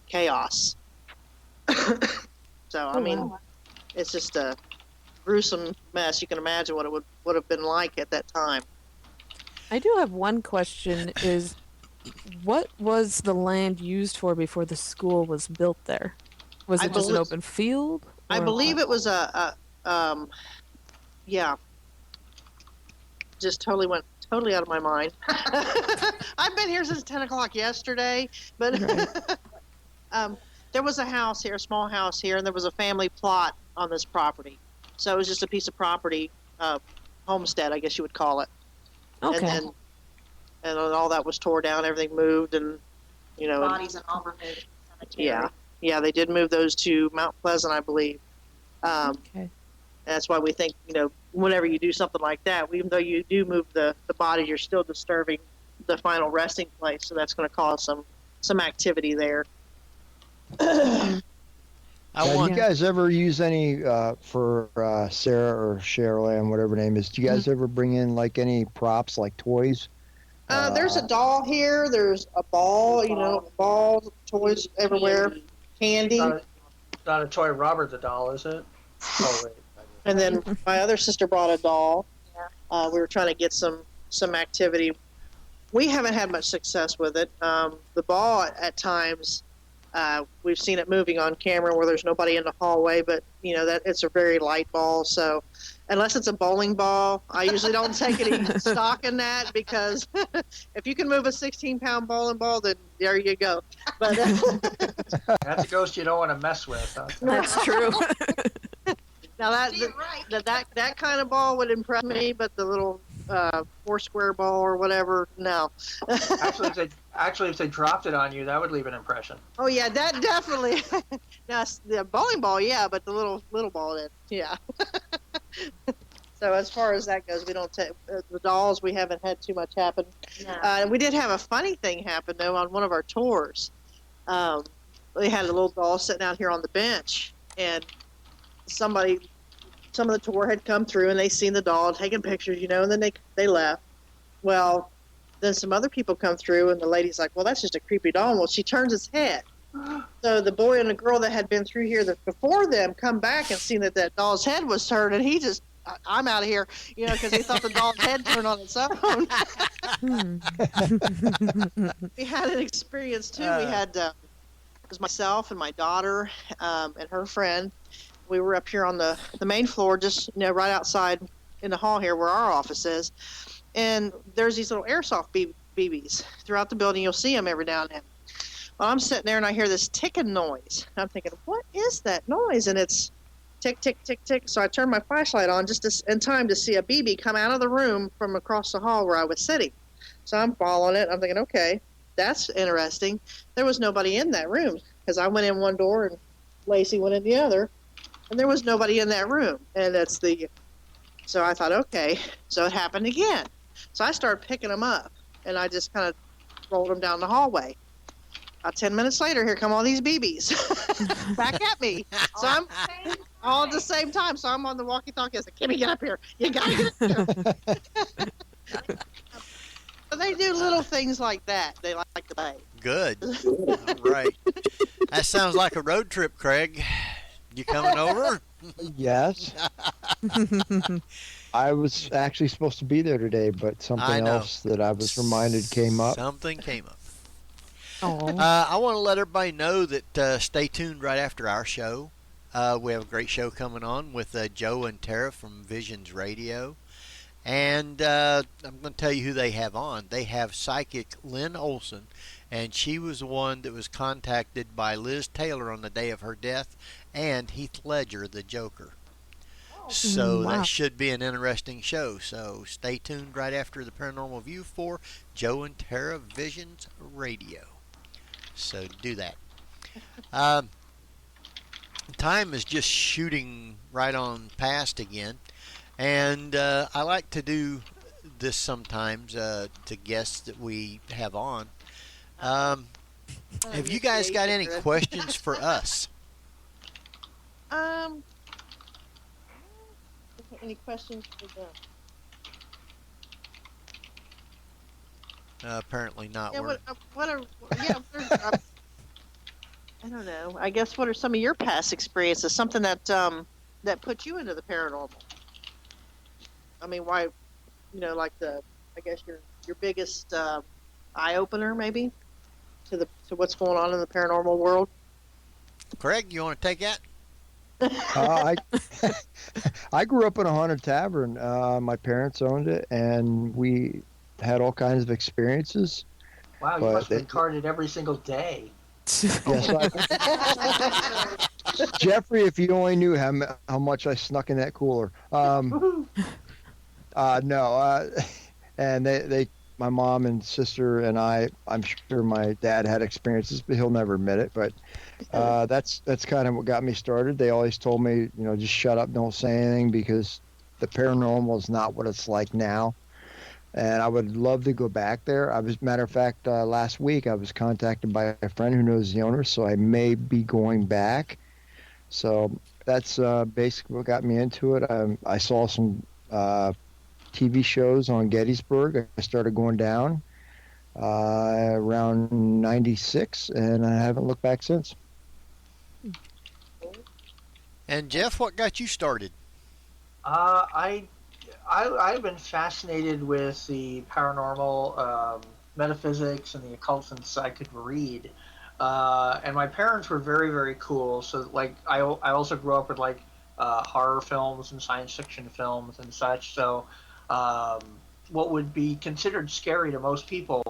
chaos. So, I mean, it's just a gruesome mess. You can imagine what it would have been like at that time. I do have one question: is what was the land used for before the school was built there? Was it just an open field? I or believe what? it was just went totally out of my mind. I've been here since 10 o'clock yesterday, but Right. There was a house here, a small house here, and there was a family plot on this property. So it was just a piece of property, homestead, I guess you would call it. Okay. And all that was tore down, everything moved, and Bodies and all removed. yeah, they did move those to Mount Pleasant, I believe. Okay. That's why we think, whenever you do something like that, even though you do move the body, you're still disturbing the final resting place. So that's going to cause some activity there. I Have want. you guys ever use any for Sarah or Cheryl Ann, whatever her name is? Do you guys ever bring in like any props, like toys? There's a doll here. There's a ball, balls, toys everywhere, candy. Not a toy Robert the doll, is it? Oh, wait. And then my other sister brought a doll. We were trying to get some activity. We haven't had much success with it. The ball at times, we've seen it moving on camera where there's nobody in the hallway, but that it's a very light ball. So unless it's a bowling ball, I usually don't take any stock in that, because if you can move a 16-pound bowling ball, then there you go. But That's a ghost you don't want to mess with. Huh? That's true. now that kind of ball would impress me, but the little 4-square ball or whatever, no. Actually, if they dropped it on you, that would leave an impression. Oh yeah, that definitely. Now the bowling ball, yeah, but the little ball did, yeah. So as far as that goes, we don't take the dolls. We haven't had too much happen. No. We did have a funny thing happen though on one of our tours. We had a little doll sitting out here on the bench, and some of the tour had come through and they seen the doll taking pictures, and then they left. Well, then some other people come through and the lady's like, well, that's just a creepy doll. Well, she turns his head. So the boy and the girl that had been through here before them come back and seen that doll's head was turned, and he just, I'm out of here, because he thought the dog's head turned on its own. We had an experience too. We had it was myself and my daughter and her friend. We were up here on the main floor, just right outside in the hall here where our office is, and there's these little airsoft BBs throughout the building. You'll see them every now and then. Well, I'm sitting there and I hear this ticking noise. I'm thinking, what is that noise? And it's tick, tick, tick, tick. So I turned my flashlight on just in time to see a BB come out of the room from across the hall where I was sitting. So I'm following it. I'm thinking, okay, that's interesting. There was nobody in that room because I went in one door and Lacey went in the other, and there was nobody in that room. And so I thought, okay. So it happened again. So I started picking them up, and I just kind of rolled them down the hallway. About 10 minutes later, here come all these BBs back at me. So I'm all at the same time. So I'm on the walkie-talkie. I said, Kimmy, get up here. You got to get up here. So they do little things like that. They like to play. Good. All right. That sounds like a road trip, Craig. You coming over? Yes. I was actually supposed to be there today, but something else that I was reminded came up. Something came up. Oh. I want to let everybody know that stay tuned right after our show. We have a great show coming on with Joe and Tara from Visions Radio. And I'm going to tell you who they have on. They have psychic Lynn Olson, and she was the one that was contacted by Liz Taylor on the day of her death, and Heath Ledger, the Joker. So wow. that should be an interesting show. So stay tuned right after the Paranormal View for Joe and Tara Visions Radio. So do that. Time is just shooting right on past again. And I like to do this sometimes to guests that we have on. Have you guys got any questions for us? Any questions for them? Apparently not. Yeah, I don't know. I guess what are some of your past experiences? Something that that put you into the paranormal? I mean, why? Like I guess your biggest eye opener, maybe, to what's going on in the paranormal world. Craig, you want to take that? I grew up in a haunted tavern. My parents owned it, and we had all kinds of experiences. Wow, you must have been carded every single day. Yes, Jeffrey, if you only knew how much I snuck in that cooler. No, and they, my mom and sister and I'm sure my dad had experiences, but he'll never admit it. But that's kind of what got me started. They always told me, just shut up, don't say anything, because the paranormal is not what it's like now. And I would love to go back there. Matter of fact, last week I was contacted by a friend who knows the owner, so I may be going back. So that's basically what got me into it. I saw some TV shows on Gettysburg. I started going down around 96, and I haven't looked back since. And Jeff, what got you started? I've been fascinated with the paranormal, metaphysics, and the occult since I could read. And my parents were very, very cool. So, I also grew up with horror films and science fiction films and such. So, what would be considered scary to most people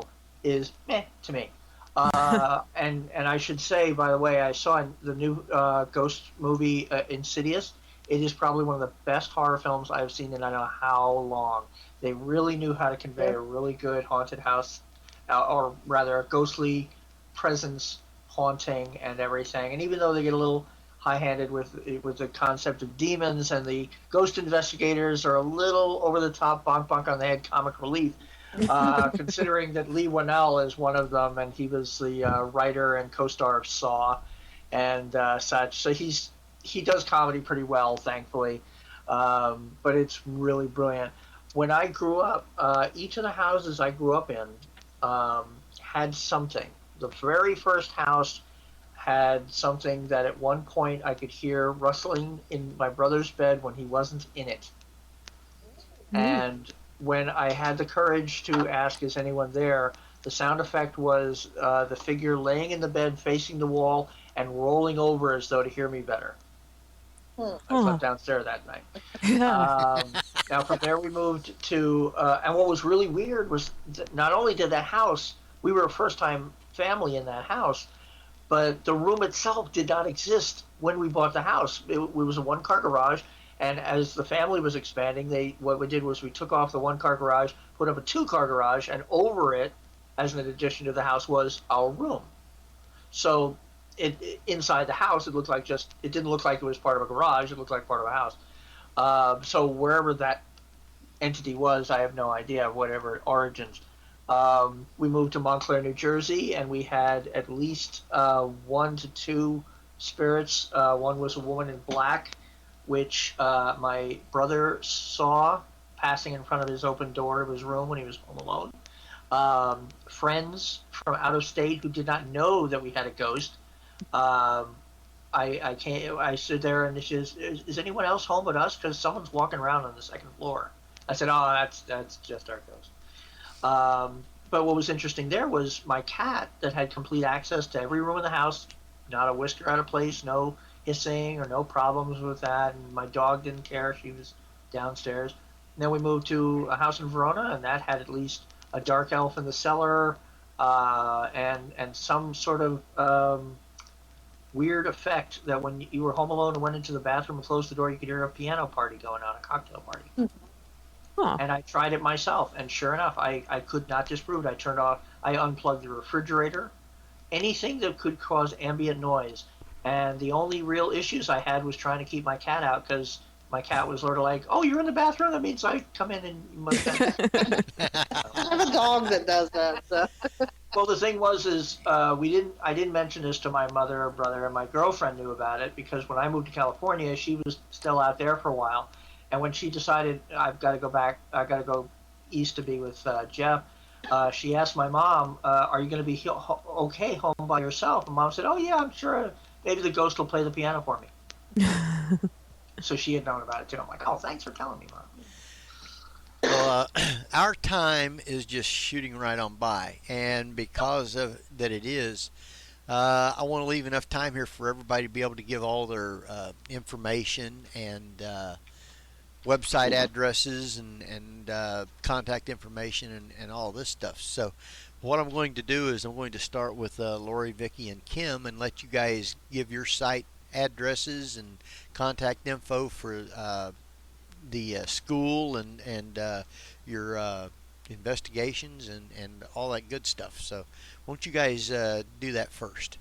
is meh to me. And I should say, by the way, I saw the new ghost movie Insidious. It is probably one of the best horror films I've seen in I don't know how long. They really knew how to convey a really good haunted house, or rather a ghostly presence haunting and everything. And even though they get a little high-handed with the concept of demons, and the ghost investigators are a little over-the-top, bonk on the head comic relief, considering that Lee Winnell is one of them, and he was the writer and co-star of Saw and such. So he does comedy pretty well, thankfully, but it's really brilliant. When I grew up, each of the houses I grew up in had something. The very first house had something that at one point I could hear rustling in my brother's bed when he wasn't in it. And when I had the courage to ask, is anyone there, the sound effect was the figure laying in the bed facing the wall and rolling over as though to hear me better. I slept downstairs that night. Now from there we moved to, and what was really weird was not only did that house, we were a first-time family in that house, but the room itself did not exist when we bought the house. It was a one-car garage, and as the family was expanding, what we did was we took off the one-car garage, put up a two-car garage, and over it, as an addition to the house, was our room. So inside the house, it didn't look like it was part of a garage. It looked like part of a house. So wherever that entity was, I have no idea, whatever origins. We moved to Montclair, New Jersey, and we had at least 1 to 2 spirits. One was a woman in black, which my brother saw passing in front of his open door of his room when he was home alone. Friends from out of state who did not know that we had a ghost. I stood there and she says, is anyone else home but us? Because someone's walking around on the second floor. I said, oh, that's just our ghost. But what was interesting there was my cat that had complete access to every room in the house, not a whisker out of place, no hissing or no problems with that. And my dog didn't care. She was downstairs. And then we moved to a house in Verona, and that had at least a dark elf in the cellar, and some sort of weird effect that when you were home alone and went into the bathroom and closed the door, you could hear a piano party going on, a cocktail party. And I tried it myself, and sure enough, I could not disprove it. I unplugged the refrigerator, anything that could cause ambient noise. And the only real issues I had was trying to keep my cat out, because my cat was sort of like, oh, you're in the bathroom? That means I come in and you must have... I have a dog that does that. So. Well, the thing was, I didn't mention this to my mother or brother, and my girlfriend knew about it, because when I moved to California, she was still out there for a while. And when she decided I've got to go back, I've got to go east to be with Jeff, she asked my mom, are you going to be okay home by yourself? And Mom said, oh, yeah, I'm sure maybe the ghost will play the piano for me. So she had known about it, too. I'm like, oh, thanks for telling me, Mom. Well, our time is just shooting right on by. And because of that it is, I want to leave enough time here for everybody to be able to give all their information and website addresses and contact information and all this stuff. So what I'm going to do is I'm going to start with Laury, Vicky, and Kim and let you guys give your site addresses and contact info for the school and your investigations and all that good stuff. So won't you guys do that first?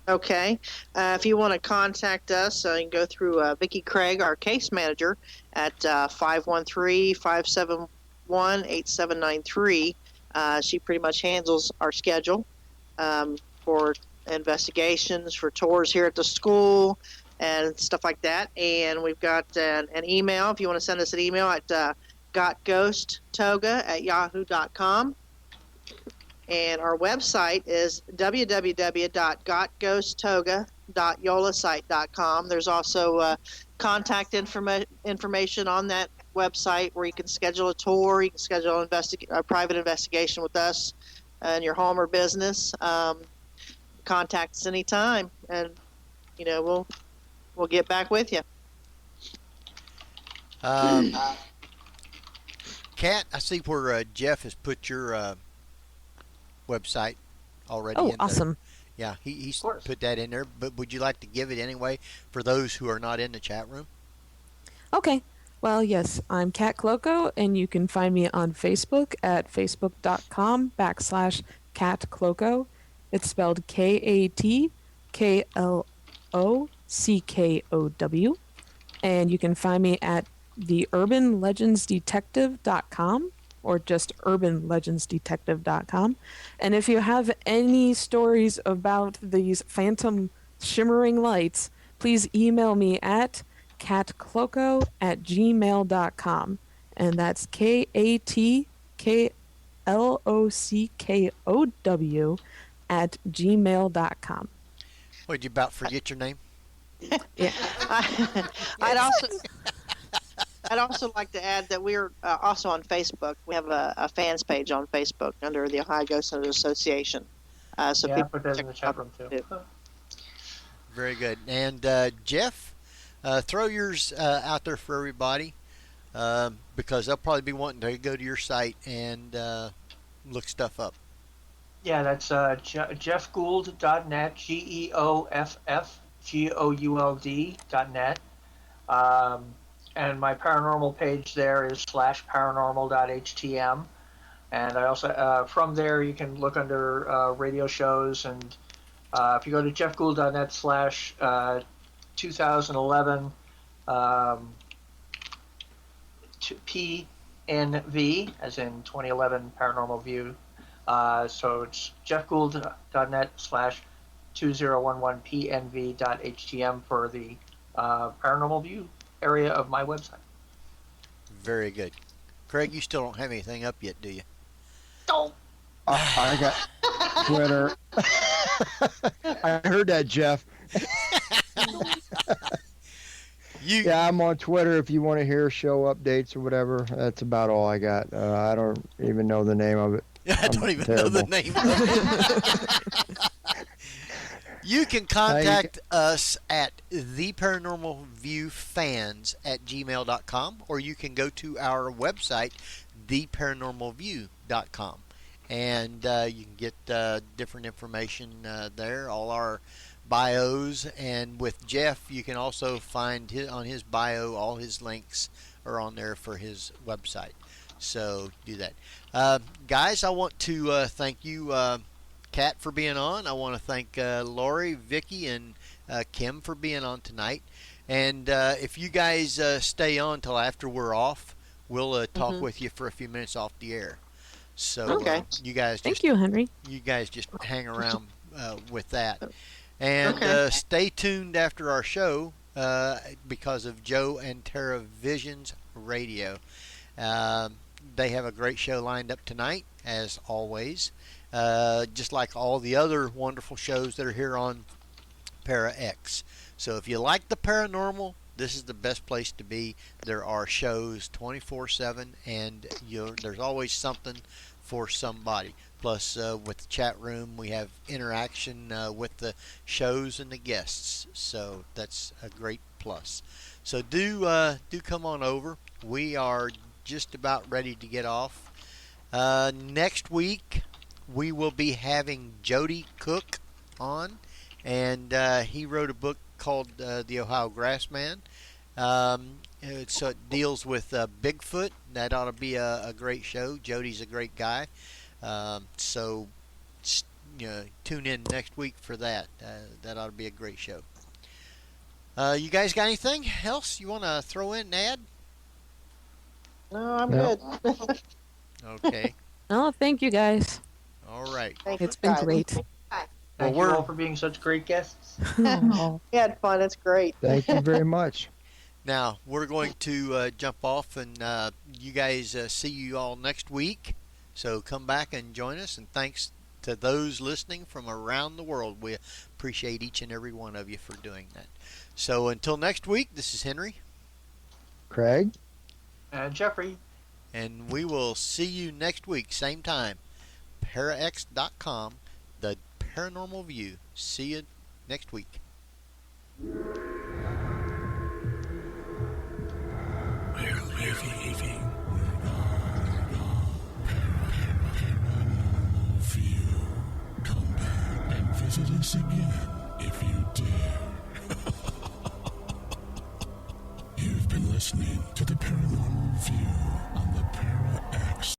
Okay. If you want to contact us, you can go through Vicki Craig, our case manager, at 513-571-8793. She pretty much handles our schedule for investigations, for tours here at the school, and stuff like that. And we've got an email. If you want to send us an email at gotghosttoga@yahoo.com. And our website is www.gotghosttoga.yolasite.com. There's also contact information on that website where you can schedule a tour, you can schedule a private investigation with us in your home or business. Contact us anytime, and we'll get back with you. Kat, I see where Jeff has put your website already. Oh, awesome. Yeah, he's put that in there, but would you like to give it anyway for those who are not in the chat room? Okay. Well, yes, I'm Kat Klockow, and you can find me on Facebook at facebook.com/Kat Klockow. It's spelled KATKLOCKOW. And you can find me at theurbanlegendsdetective.com or just urbanlegendsdetective.com. And if you have any stories about these phantom shimmering lights, please email me at katklockow@gmail.com. And that's KATKLOCKOW@gmail.com. What, did you about forget your name? Yeah. I'd also I'd also like to add that we're also on Facebook. We have a fans page on Facebook under the Ohio Ghosthunters Association. So Yeah, people put that check in the it chat out room too. Very good. And Jeff, throw yours out there for everybody because they'll probably be wanting to go to your site and look stuff up. Yeah, that's jeffgould.net, GEOFFGOULD.net. And my paranormal page there is /paranormal.htm. And I also, from there, you can look under radio shows. And if you go to jeffgould.net /2011 PNV, as in 2011 Paranormal View. So it's jeffgould.net /2011PNV.htm for the Paranormal View area of my website. Very good. Craig, you still don't have anything up yet, do you? Don't. I got Twitter. I heard that, Jeff. Yeah, I'm on Twitter if you want to hear show updates or whatever. That's about all I got. I don't even know the name of it. I don't even know the name of it. You can contact us at theparanormalviewfans@gmail.com, or you can go to our website, theparanormalview.com, and you can get different information there, all our bios. And with Jeff, you can also find on his bio, all his links are on there for his website. So do that. Guys, I want to thank you, Kat, for being on. I want to thank Laury, Vicky, and Kim for being on tonight. And if you guys stay on till after we're off, we'll talk with you for a few minutes off the air. So Okay. you guys just, Thank you, Henry. you guys just hang around with that. And stay tuned after our show because of Joe and Tara Visions Radio. They have a great show lined up tonight, as always, just like all the other wonderful shows that are here on Para X. So if you like the paranormal, this is the best place to be. There are shows 24/7, and there's always something for somebody. Plus, with the chat room, we have interaction with the shows and the guests. So that's a great plus. So do come on over. We are just about ready to get off. Next week, we will be having Jody Cook on, and he wrote a book called The Ohio Grassman. So it deals with Bigfoot. That ought to be a great show. Jody's a great guy. So tune in next week for that. That ought to be a great show. You guys got anything else you want to throw in and add? No, I'm No. good. Okay. Oh, thank you guys. All right. Thank you, It's been guys. great. Thank we're- you all for being such great guests. Oh. We had fun. It's great. Thank you very much. Now, we're going to jump off, and you guys see you all next week. So come back and join us, and thanks to those listening from around the world. We appreciate each and every one of you for doing that. So until next week, this is Henry. Craig? And Jeffrey. And we will see you next week, same time. ParaX.com, the Paranormal View. See you next week. We're leaving. Paranormal View. Come back and visit us again if you dare. You've been listening to the Paranormal View on the Para X.